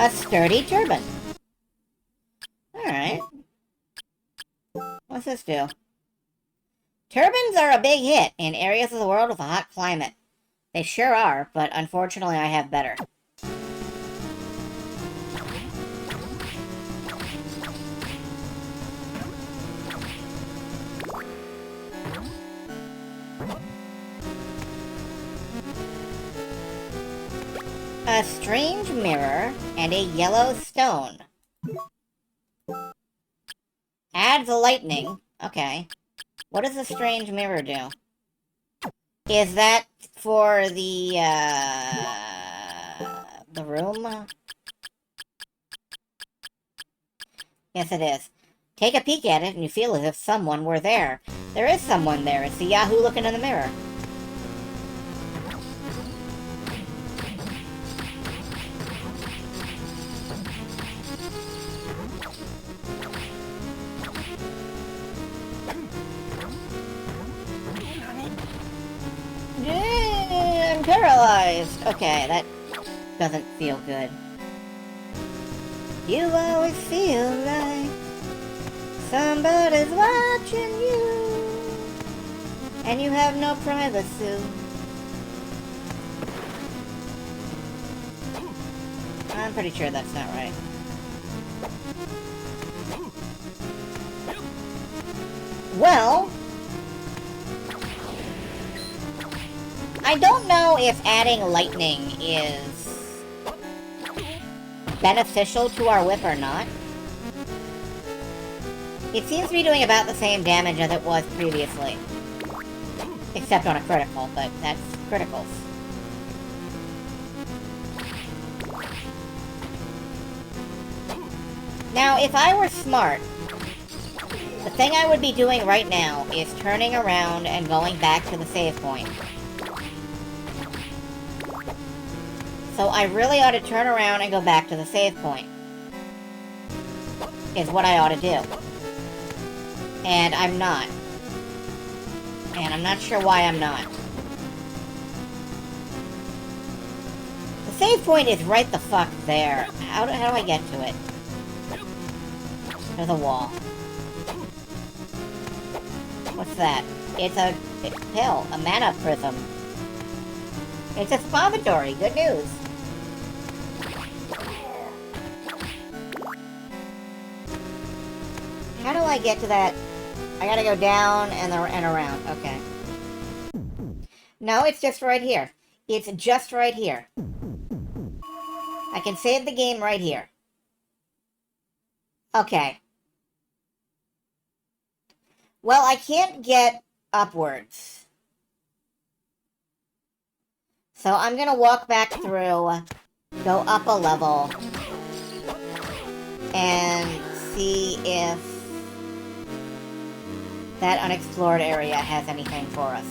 A sturdy turban. Alright. What's this do? Turbans are a big hit in areas of the world with a hot climate. They sure are, but unfortunately I have better. A strange mirror and a yellow stone. Adds lightning. Okay. What does the strange mirror do? Is that for the room? Yes, it is. Take a peek at it and you feel as if someone were there. There is someone there. It's the Yahoo looking in the mirror. I'm paralyzed. Okay, that doesn't feel good. You always feel like somebody's watching you, and you have no privacy. I'm pretty sure that's not right. Well, I don't know if adding lightning is beneficial to our whip or not. It seems to be doing about the same damage as it was previously. Except on a critical, but that's criticals. Now, if I were smart, the thing I would be doing right now is turning around and going back to the save point. So I really ought to turn around and go back to the save point. Is what I ought to do. And I'm not. And I'm not sure why I'm not. The save point is right the fuck there. How do I get to it? There's a wall. What's that? It's a pill. A mana prism. It's a expository. Good news. How do I get to that? I gotta go down and around. Okay. No, it's just right here. It's just right here. I can save the game right here. Okay. Well, I can't get upwards. So I'm gonna walk back through, go up a level, and see if that unexplored area has anything for us.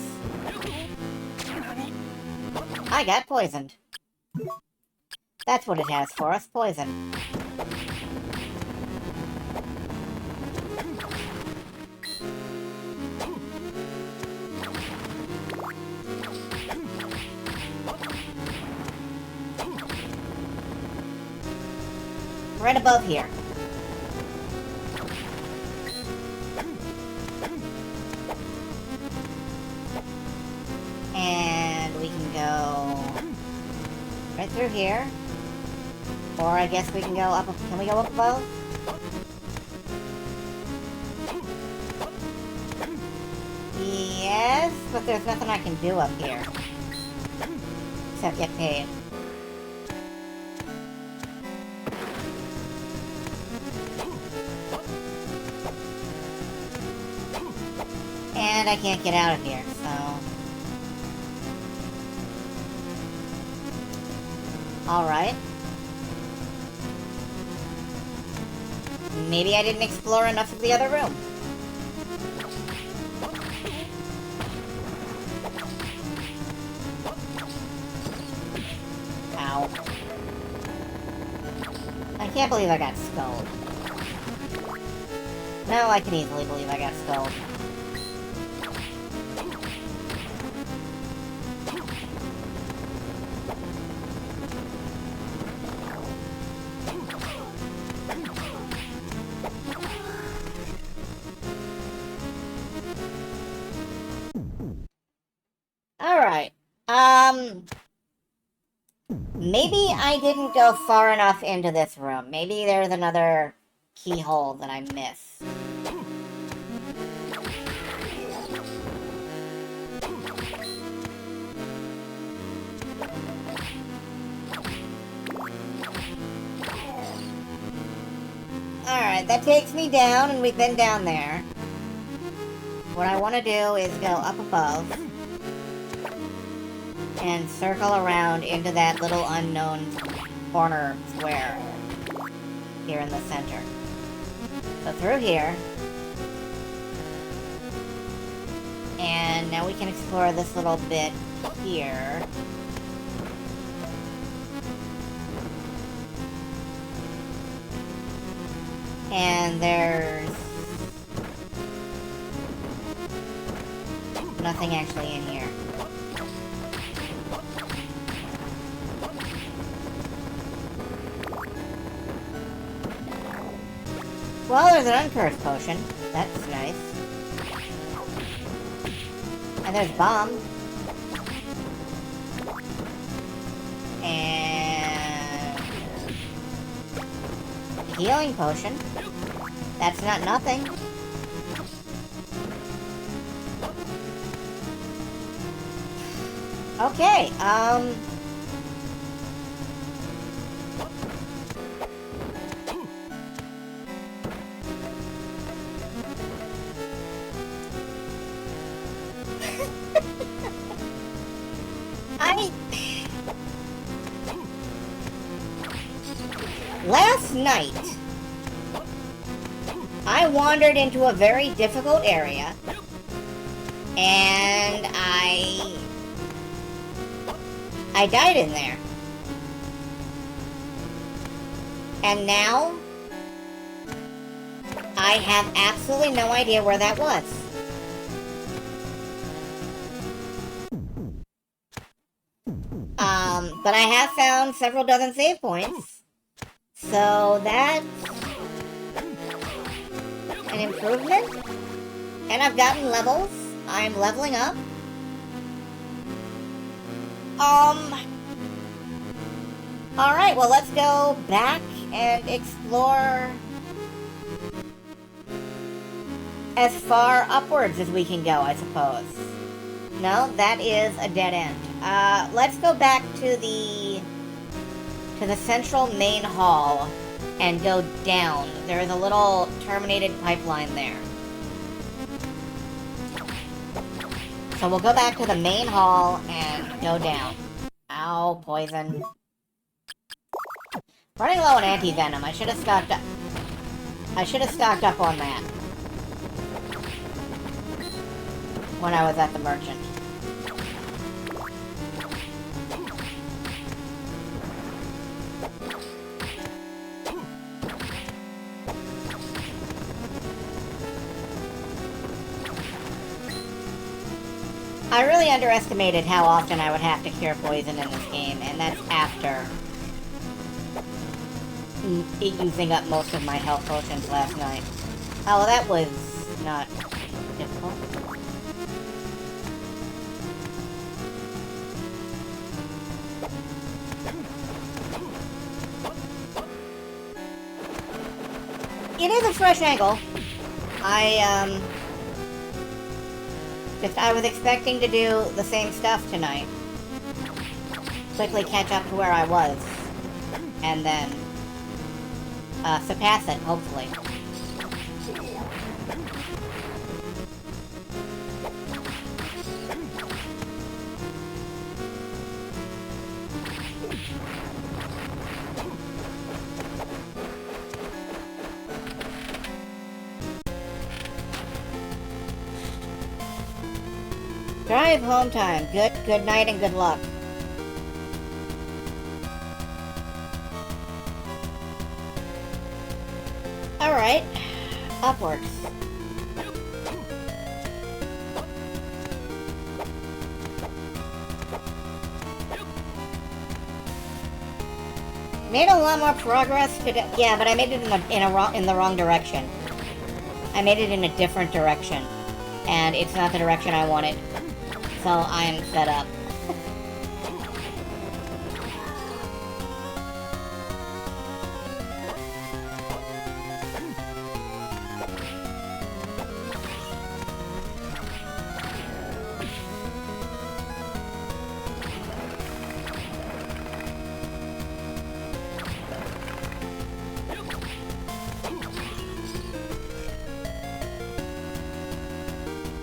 I got poisoned. That's what it has for us, poison. Right above here. And we can go right through here. Or I guess we can go up. Can we go up above? Yes, but there's nothing I can do up here. Except get paid. And I can't get out of here, so... Alright. Maybe I didn't explore enough of the other room. Ow. I can't believe I got skulled. No, I can easily believe I got skulled. Alright. Maybe I didn't go far enough into this room. Maybe there's another keyhole that I missed. Alright, that takes me down, and we've been down there. What I want to do is go up above and circle around into that little unknown corner square here in the center. So through here. And now we can explore this little bit here. And there's nothing actually in here. Well, there's an uncursed potion. That's nice. And there's bomb. And healing potion. That's not nothing. Okay, last night, I wandered into a very difficult area, and I died in there. And now, I have absolutely no idea where that was. But I have found several dozen save points. So that's an improvement. And I've gotten levels. I'm leveling up. Alright, well, let's go back and explore as far upwards as we can go, I suppose. No, that is a dead end. Let's go back to the central main hall and go down. There is a little terminated pipeline there. So we'll go back to the main hall and go down. Ow, poison. Running low on anti-venom. I should have stocked up. I should have stocked up on that when I was at the merchant. I really underestimated how often I would have to cure poison in this game, and that's after using up most of my health potions last night. Oh, well, that was not difficult. It is a fresh angle. I was expecting to do the same stuff tonight. Quickly catch up to where I was. And then surpass it, hopefully. Drive home time. Good night and good luck. Alright. Upwards. Made a lot more progress today. Yeah, but I made it in the wrong direction. I made it in a different direction. And it's not the direction I wanted. So I'm set up.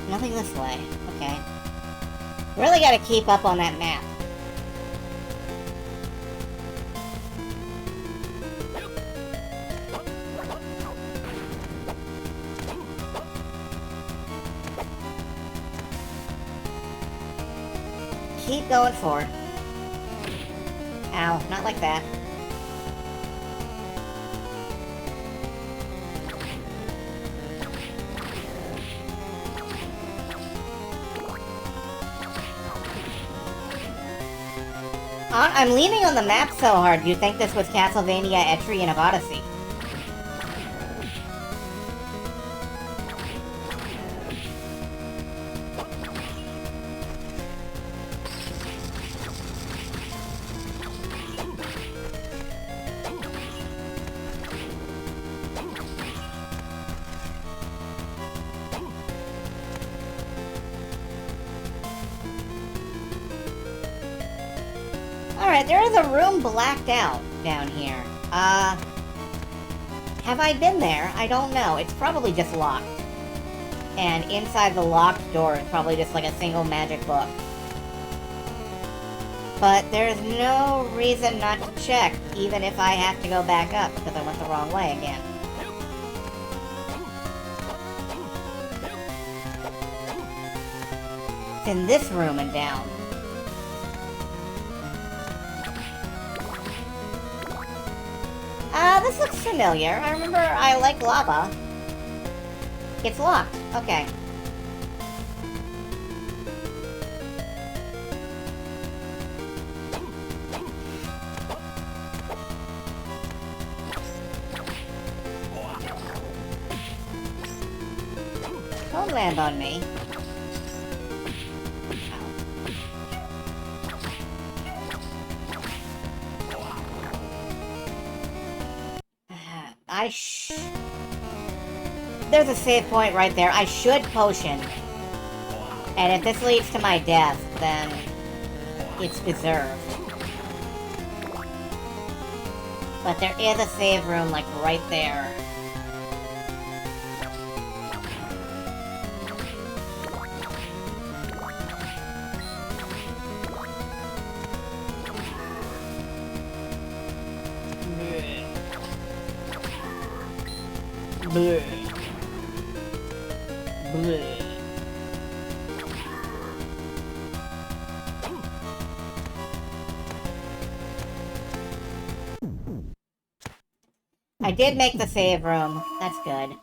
Nothing this way. Okay. Really gotta keep up on that map. Keep going forward. Ow, not like that. I'm leaning on the map so hard, you'd think this was Castlevania Etrian of Odyssey. Alright, there is a room blacked out down here. Have I been there? I don't know. It's probably just locked. And inside the locked door is probably just like a single magic book. But there's no reason not to check, even if I have to go back up, because I went the wrong way again. It's in this room and down. This looks familiar. I remember I like lava. It's locked. Okay. Don't land on me. There's a save point right there. I should potion. And if this leads to my death, then it's deserved. But there is a save room, like, right there. Bleh. Bleh. I did make the save room. That's good.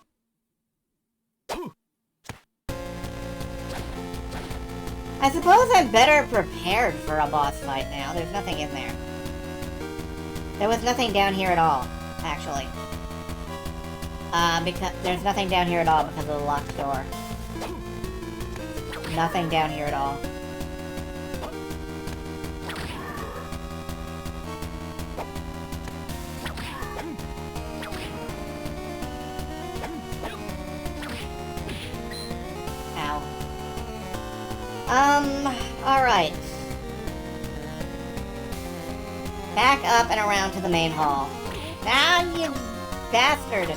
I suppose I'm better prepared for a boss fight now. There's nothing in there. There was nothing down here at all, actually. Because there's nothing down here at all because of the locked door. Nothing down here at all. Alright. Back up and around to the main hall. Now, you bastard!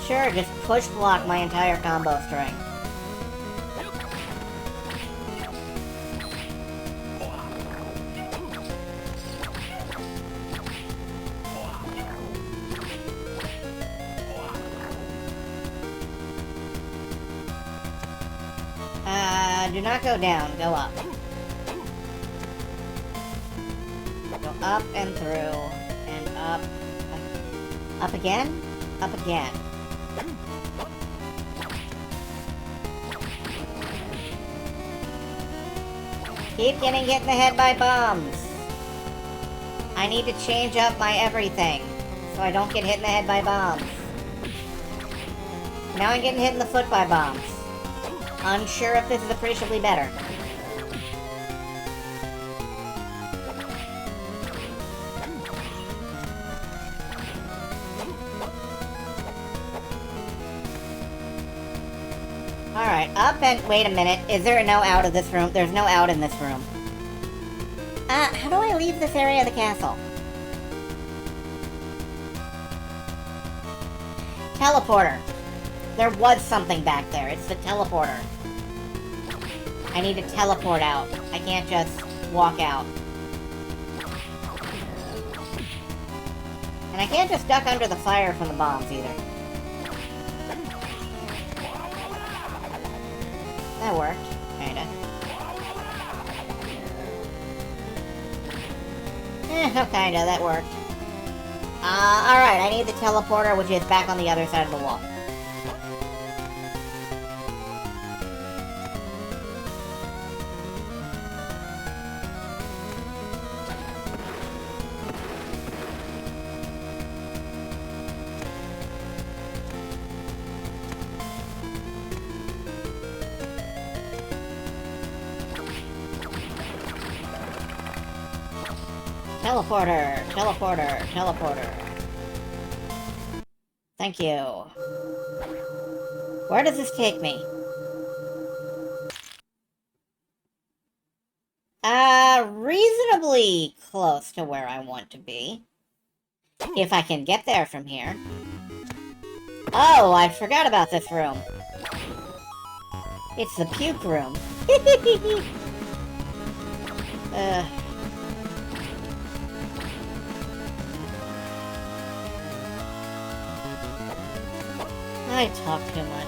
Sure, just push block my entire combo string. Do not go down, go up. Go up and through, and up. Up again? Up again. Keep getting hit in the head by bombs. I need to change up my everything, so I don't get hit in the head by bombs. Now I'm getting hit in the foot by bombs. Unsure if this is appreciably better. Alright, up and... Wait a minute. Is there no out of this room? There's no out in this room. How do I leave this area of the castle? Teleporter. There was something back there. It's the teleporter. I need to teleport out. I can't just walk out. And I can't just duck under the fire from the bombs either. That worked. Kinda. No kinda. That worked. Alright. I need the teleporter, which is back on the other side of the wall. Teleporter, teleporter, teleporter. Thank you. Where does this take me? Reasonably close to where I want to be. If I can get there from here. Oh, I forgot about this room. It's the puke room. I talk too much.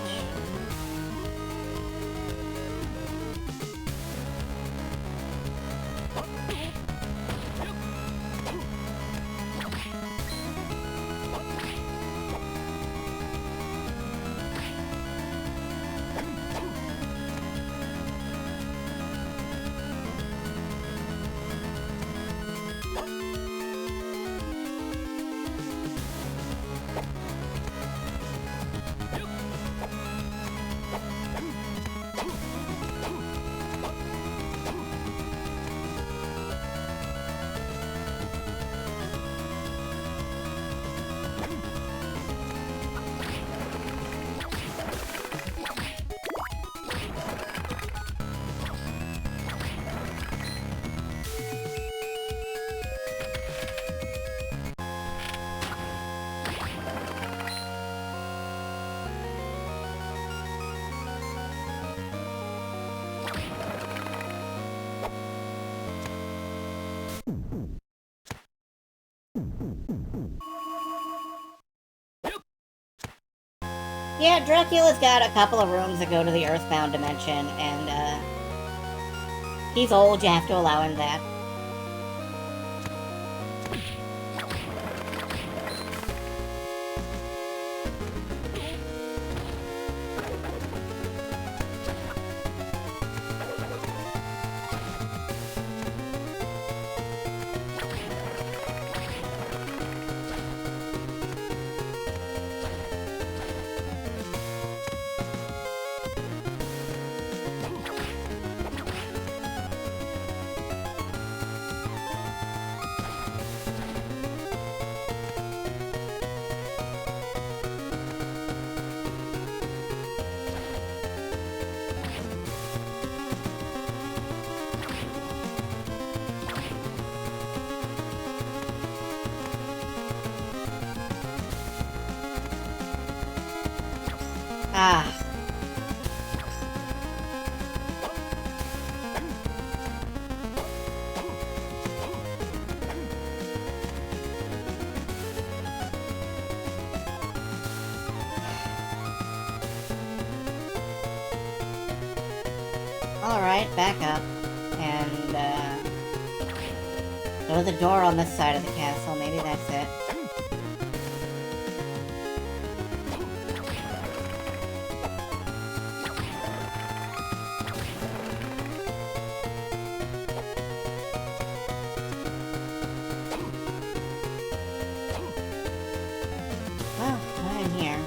Yeah, Dracula's got a couple of rooms that go to the Earthbound dimension, and, he's old, you have to allow him that. Ah. Alright, back up. And, there was a door on this side of the castle, maybe that's it. Well, not in here.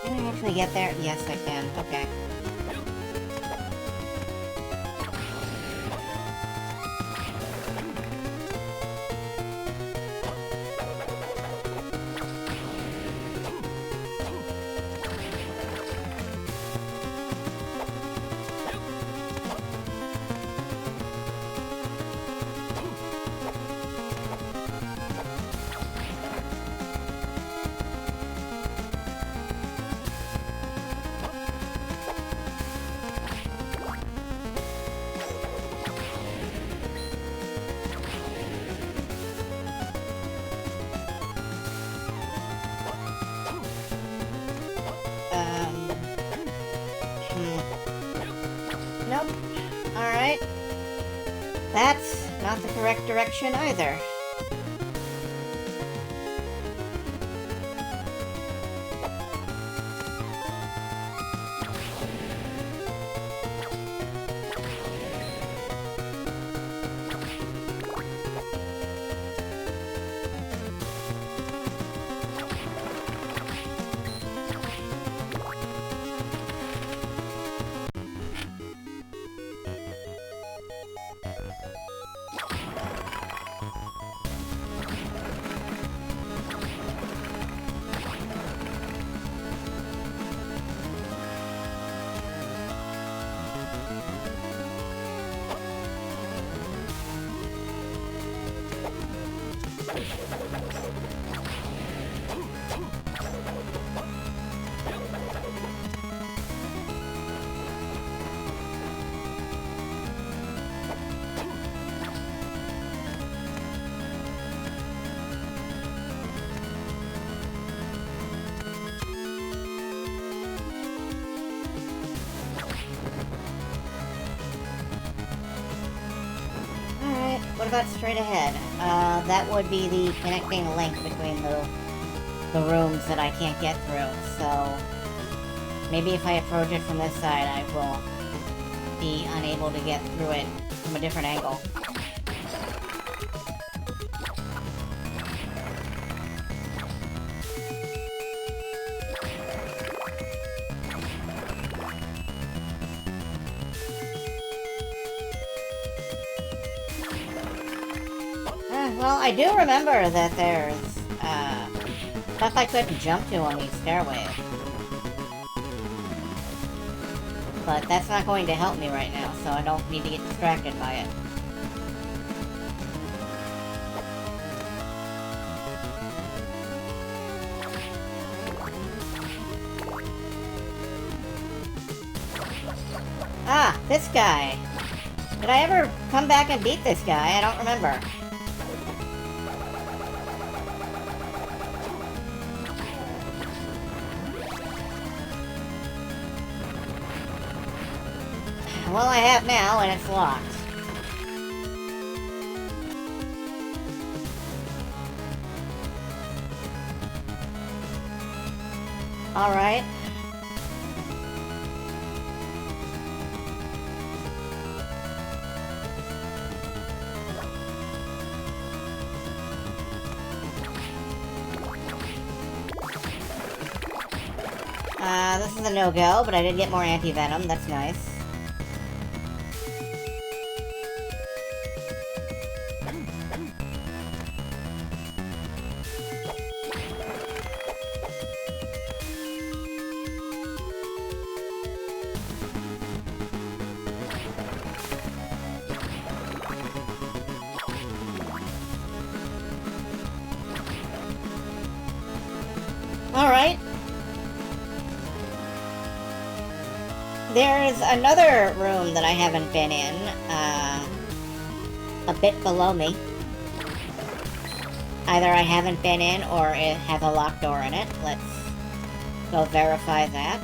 Can I actually get there? Yes, I can. Okay. Nope. Alright. That's not the correct direction either. What about straight ahead? That would be the connecting link between the rooms that I can't get through, so maybe if I approach it from this side, I will be unable to get through it from a different angle. Well, I do remember that there's, stuff I couldn't jump to on these stairways. But that's not going to help me right now, so I don't need to get distracted by it. Ah, this guy. Did I ever come back and beat this guy? I don't remember. Well, I have now, and it's locked. Alright. This is a no-go, but I did get more anti-venom. That's nice. Alright. There's another room that I haven't been in, a bit below me. Either I haven't been in, or it has a locked door in it. Let's go verify that.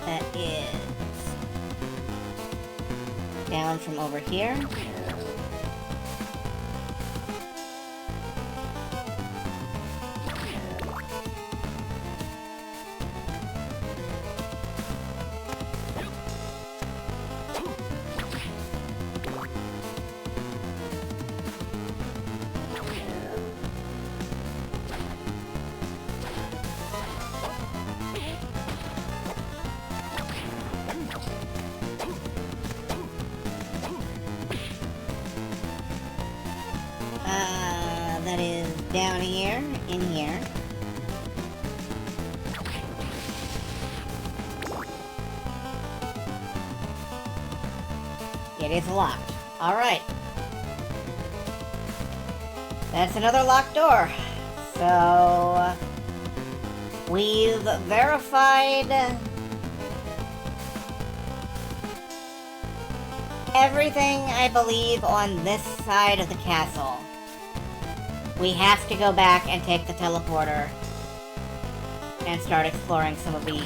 That is down from over here. That is down here, in here. It is locked. Alright. That's another locked door. So, we've verified everything, I believe, on this side of the castle. We have to go back and take the teleporter and start exploring some of the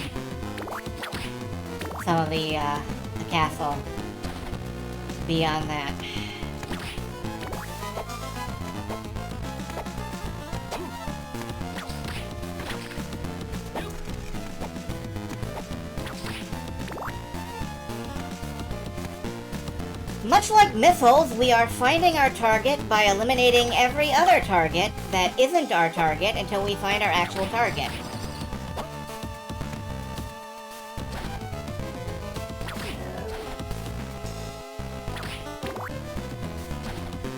castle beyond that. Much like missiles, we are finding our target by eliminating every other target that isn't our target until we find our actual target.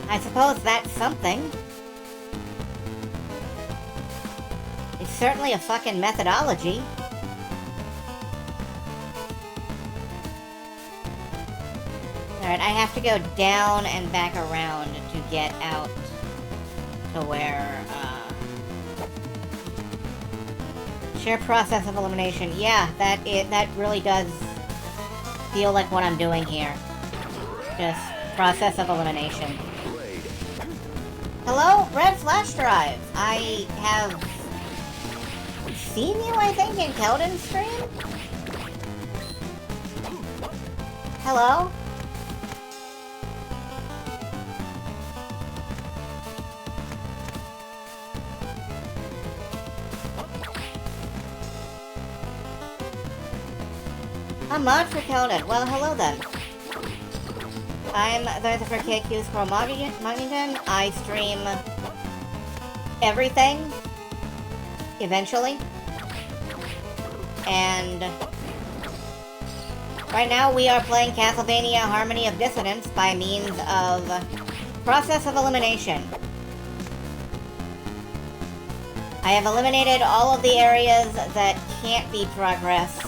I suppose that's something. It's certainly a fucking methodology. Alright, I have to go down and back around to get out to where, sheer process of elimination. Yeah, that really does feel like what I'm doing here. Just process of elimination. Hello, Red Flash Drive. I have seen you, I think, in Keldon's stream? Hello? A mod for Keldon. Well, hello then. I'm the for KQ's Pro Moggington. I stream everything, eventually. And right now we are playing Castlevania Harmony of Dissonance by means of process of elimination. I have eliminated all of the areas that can't be progress.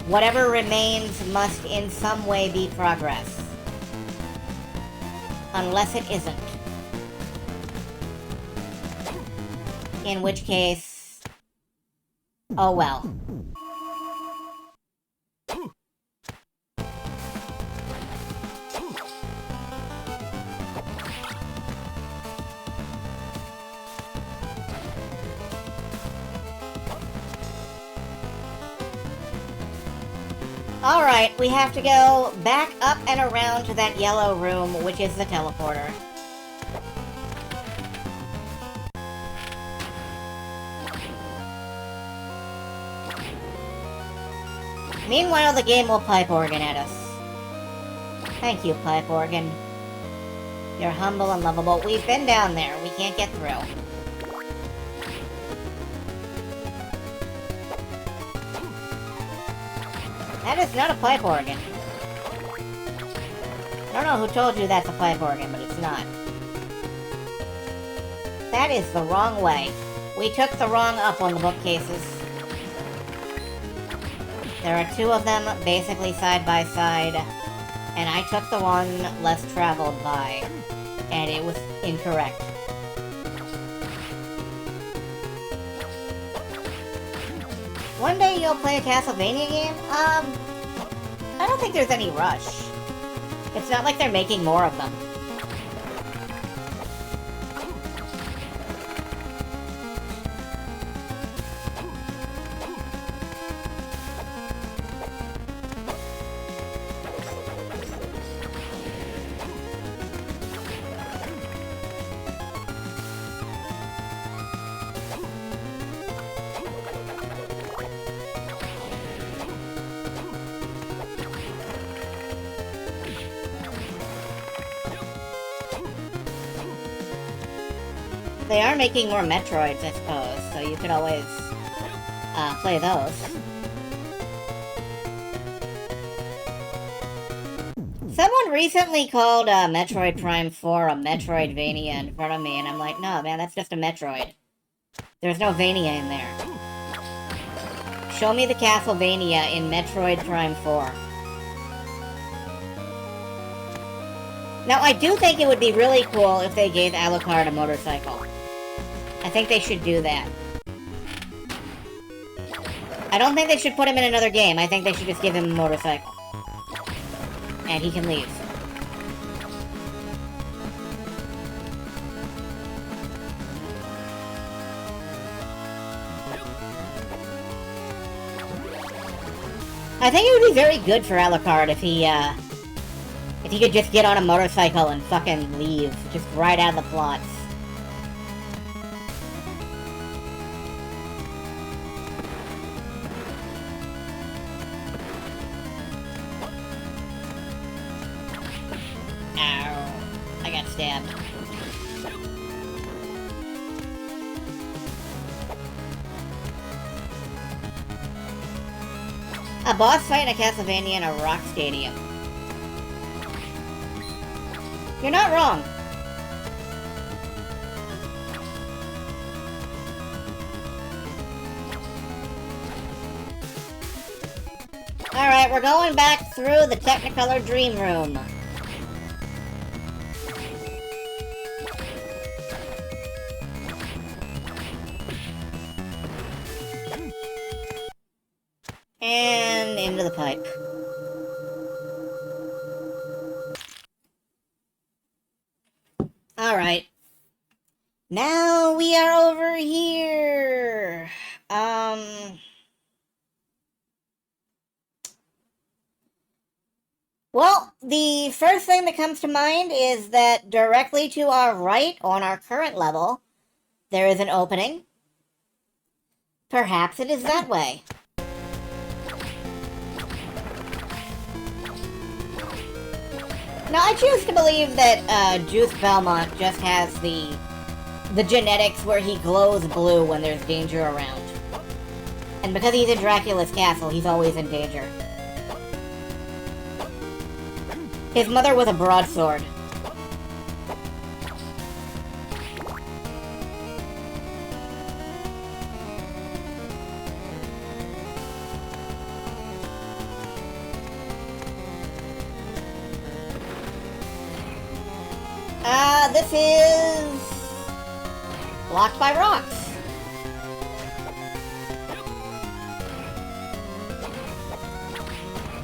Whatever remains must in some way be progress. Unless it isn't. In which case... oh well. Alright, we have to go back up and around to that yellow room, which is the teleporter. Meanwhile, the game will pipe organ at us. Thank you, pipe organ. You're humble and lovable. We've been down there. We can't get through. That is not a pipe organ. I don't know who told you that's a pipe organ, but it's not. That is the wrong way. We took the wrong up on the bookcases. There are two of them, basically side by side, and I took the one less traveled by, and it was incorrect. One day you'll play a Castlevania game? I don't think there's any rush. It's not like they're making more of them. They are making more Metroids, I suppose, so you could always play those. Someone recently called Metroid Prime 4 a Metroidvania in front of me, and I'm like, no, man, that's just a Metroid. There's no Vania in there. Show me the Castlevania in Metroid Prime 4. Now, I do think it would be really cool if they gave Alucard a motorcycle. I think they should do that. I don't think they should put him in another game. I think they should just give him a motorcycle. And he can leave. I think it would be very good for Alucard if he could just get on a motorcycle and fucking leave. Just right out of the plots. Ow. I got stabbed. A boss fight in a Castlevania in a rock stadium. You're not wrong. Alright, we're going back through the Technicolor Dream Room. And into the pipe. Alright. Now we are over here. Well, the first thing that comes to mind is that directly to our right on our current level, there is an opening. Perhaps it is that way. Now, I choose to believe that Juice Belmont just has the the genetics where he glows blue when there's danger around. And because he's in Dracula's castle, he's always in danger. His mother was a broadsword. This is blocked by rocks.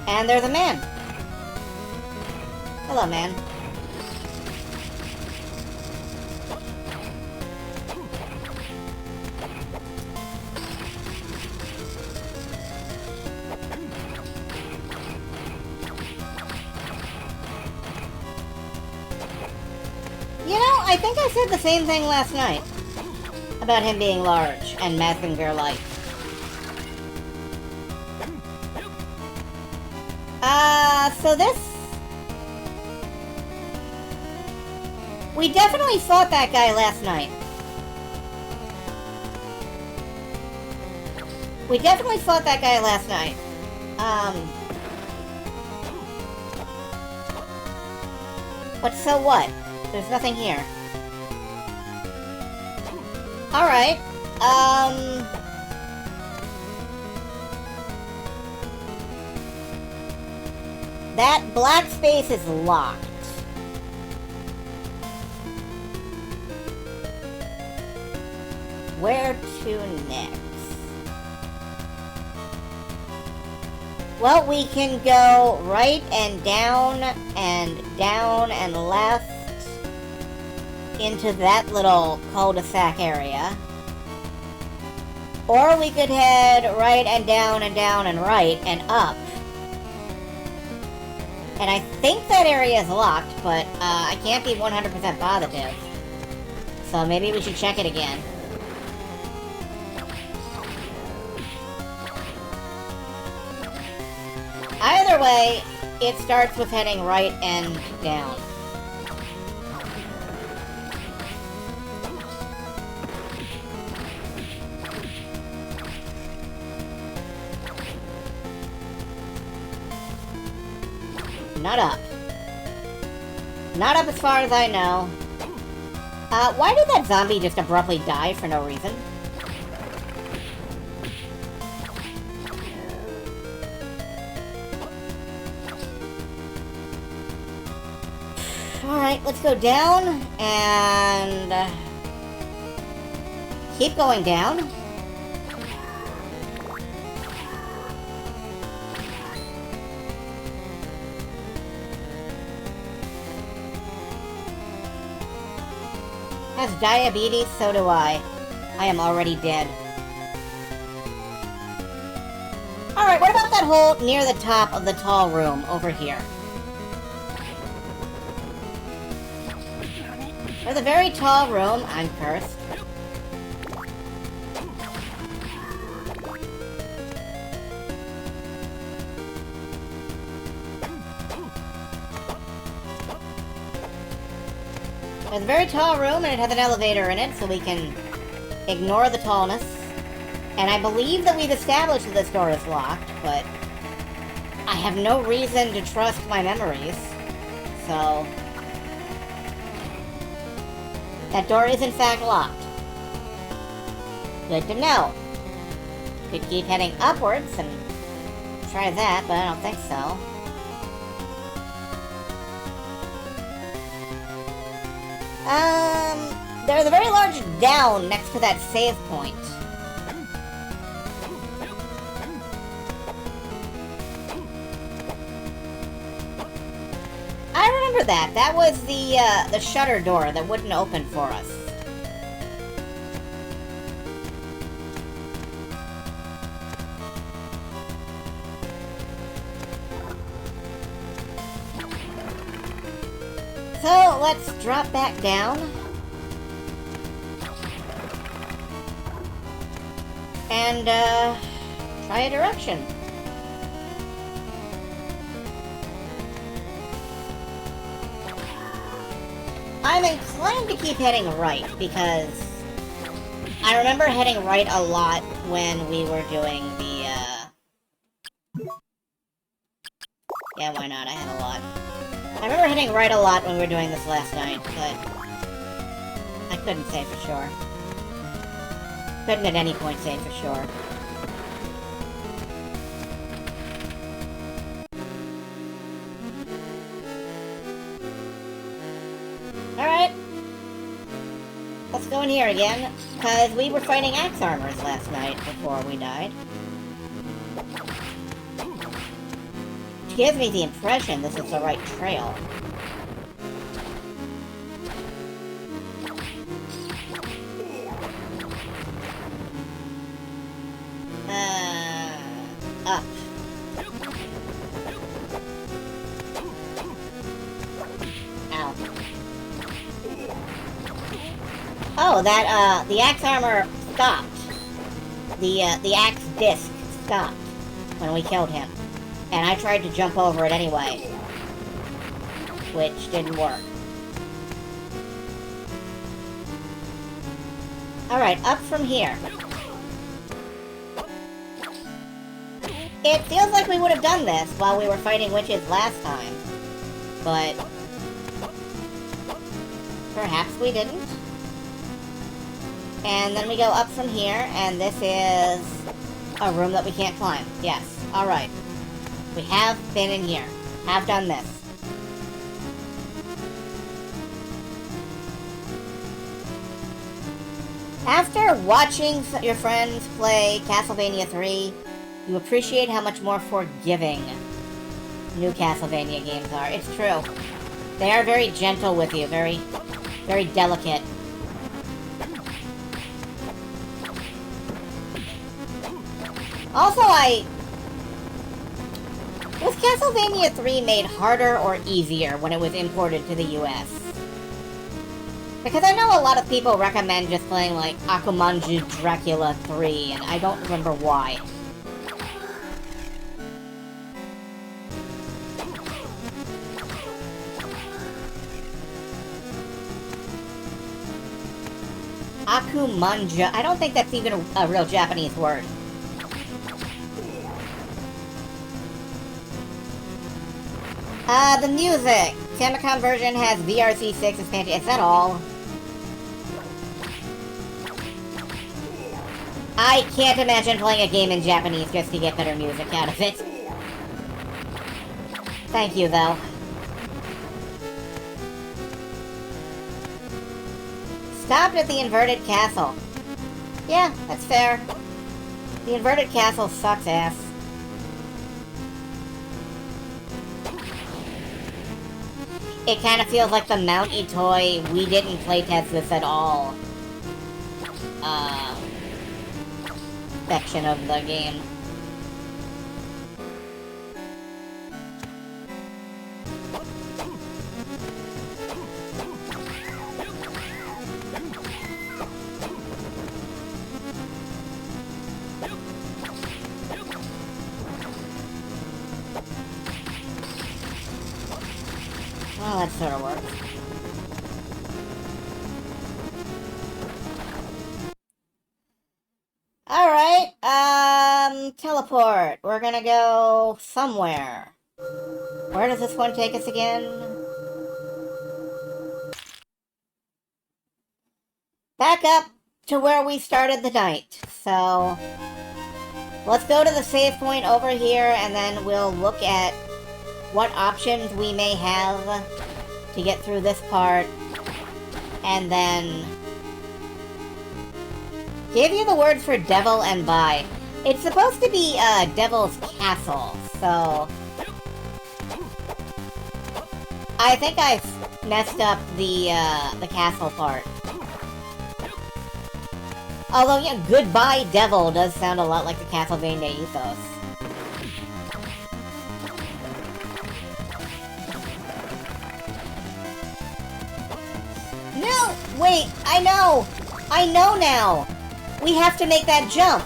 And there's a man. Hello, man. You know, I think I said the same thing last night about him being large and Mazinger light. So this... We definitely fought that guy last night. But so what? There's nothing here. Alright, that black space is locked. Where to next? Well, we can go right and down and left into that little cul-de-sac area. Or we could head right and down and right and up. And I think that area is locked, but I can't be 100% positive. So maybe we should check it again. Either way, it starts with heading right and down. Not up. Not up as far as I know. Why did that zombie just abruptly die for no reason? Alright, let's go down and keep going down. Has diabetes, so do I. I am already dead. Alright, what about that hole near the top of the tall room over here? There's a very tall room. I'm cursed. There's a very tall room, and it has an elevator in it, so we can ignore the tallness. And I believe that we've established that this door is locked, but I have no reason to trust my memories. So that door is in fact locked. Good to know. Could keep heading upwards and try that, but I don't think so. There's a very large down next to that save point. I remember that. That was the shutter door that wouldn't open for us. So let's drop back down. And try a direction. I I'm inclined to keep heading right, because I remember heading right a lot when we were doing the, yeah, why not? I had a lot. I remember heading right a lot when we were doing this last night, but I couldn't say for sure. Couldn't at any point say for sure. Alright. Let's go in here again, because we were fighting axe armors last night before we died. Which gives me the impression this is the right trail. Up. Ow. Oh, that, the axe armor stopped. The axe disc stopped when we killed him. And I tried to jump over it anyway. Which didn't work. Alright, up from here. It feels like we would have done this while we were fighting witches last time. But perhaps we didn't. And then we go up from here, and this is a room that we can't climb. Yes, alright. We have been in here. Have done this. After watching your friends play Castlevania 3, you appreciate how much more forgiving new Castlevania games are. It's true. They are very gentle with you, very delicate. Also, was Castlevania 3 made harder or easier when it was imported to the US? Because I know a lot of people recommend just playing, like, Akumanju Dracula 3, and I don't remember why. Akumanja. I don't think that's even a real Japanese word. The music. Famicom version has VRC6 expansion. Is that all? I can't imagine playing a game in Japanese just to get better music out of it. Thank you, though. Stopped at the inverted castle. Yeah, that's fair. The inverted castle sucks ass. It kind of feels like the Mount Itoi, we didn't playtest this at all, section of the game. Well, that sort of works. Alright, teleport. We're gonna go somewhere. Where does this one take us again? Back up to where we started the night. So, let's go to the save point over here, and then we'll look at what options we may have to get through this part, and then give you the words for devil and buy. It's supposed to be Devil's Castle, so I think I messed up the castle part. Although, yeah, Goodbye Devil does sound a lot like the Castlevania ethos. No! Wait, I know! I know now! We have to make that jump!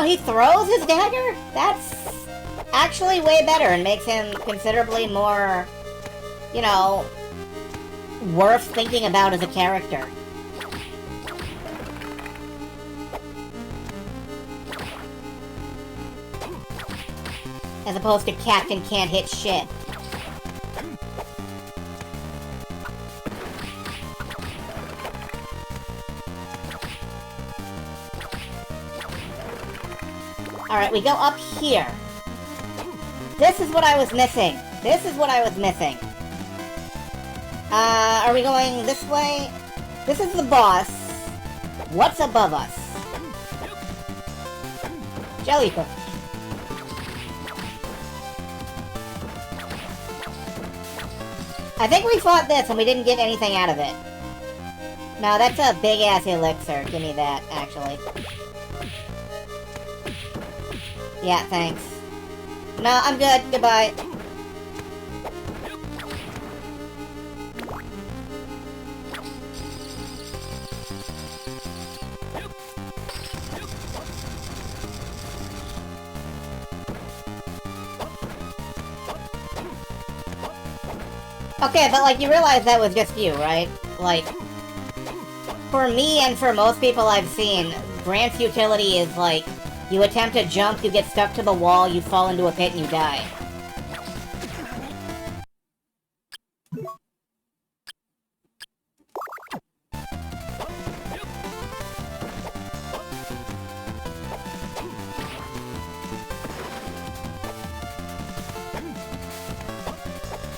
Oh, he throws his dagger? That's actually way better and makes him considerably more, you know, worth thinking about as a character. As opposed to Captain Can't Hit Shit. Alright, we go up here. This is what I was missing. This is what I was missing. Are we going this way? This is the boss. What's above us? Jellyfish. I think we fought this and we didn't get anything out of it. No, that's a big-ass elixir. Give me that, actually. Yeah, thanks. No, I'm good. Goodbye. Okay, but like, you realize that was just you, right? Like, for me and for most people I've seen, Grant's utility is like, you attempt to jump, you get stuck to the wall, you fall into a pit, and you die.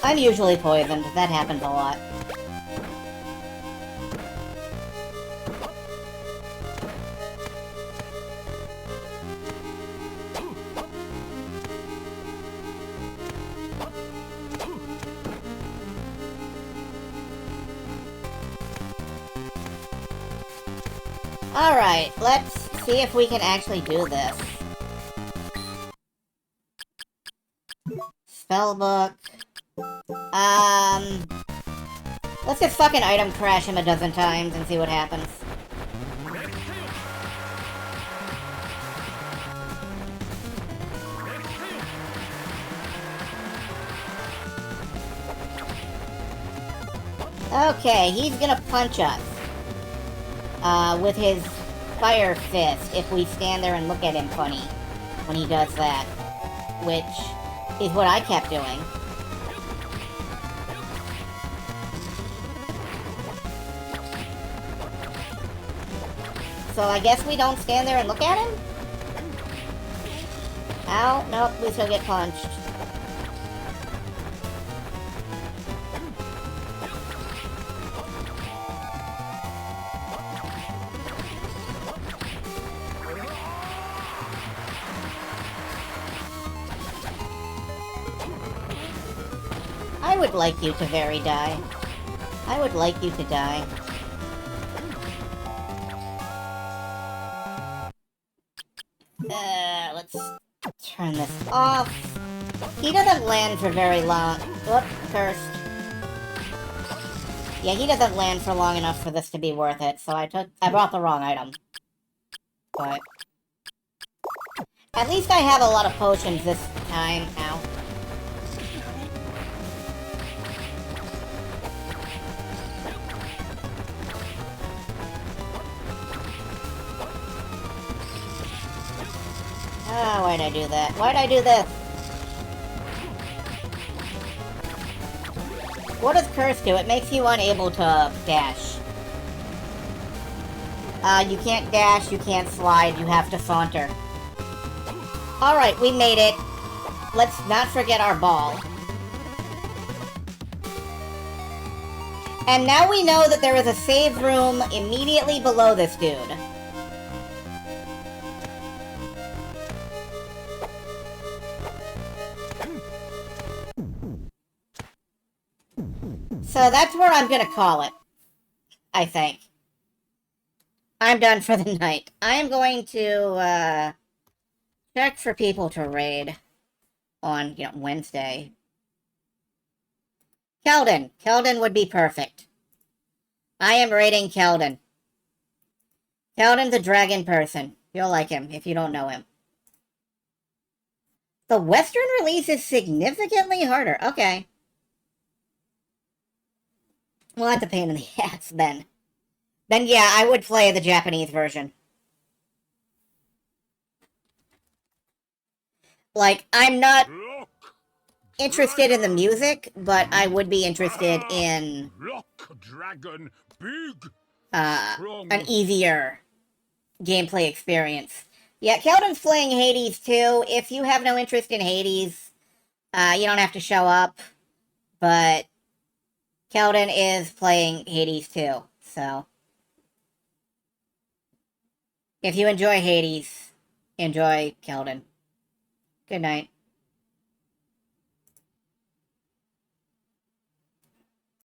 I'm usually poisoned. That happens a lot. Alright, let's see if we can actually do this. Spellbook. Let's just fucking item crash him a dozen times and see what happens. Okay, he's gonna punch us. With his fire fist, if we stand there and look at him funny when he does that. Which is what I kept doing. So I guess we don't stand there and look at him? Ow, nope, we still get punched. I would like you to very die. I would like you to die. Let's turn this off. He doesn't land for very long. Whoop, cursed. Yeah, he doesn't land for long enough for this to be worth it, so I brought the wrong item. But at least I have a lot of potions this time. Ow. Oh, why'd I do that? Why'd I do this? What does curse do? It makes you unable to dash. You can't dash, you can't slide, you have to saunter. Alright, we made it. Let's not forget our ball. And now we know that there is a save room immediately below this dude. So that's where I'm gonna call it, I think. I'm done for the night. I am going to, check for people to raid on, Wednesday. Keldon. Keldon would be perfect. I am raiding Keldon. Keldon's a dragon person. You'll like him if you don't know him. The Western release is significantly harder. Okay. Well, that's a pain in the ass, then. Then, yeah, I would play the Japanese version. Like, I'm not interested in the music, but I would be interested in Dragon, big, an easier gameplay experience. Yeah, Keldon's playing Hades too. If you have no interest in Hades, you don't have to show up, but Keldon is playing Hades too, so if you enjoy Hades, enjoy Keldon. Good night.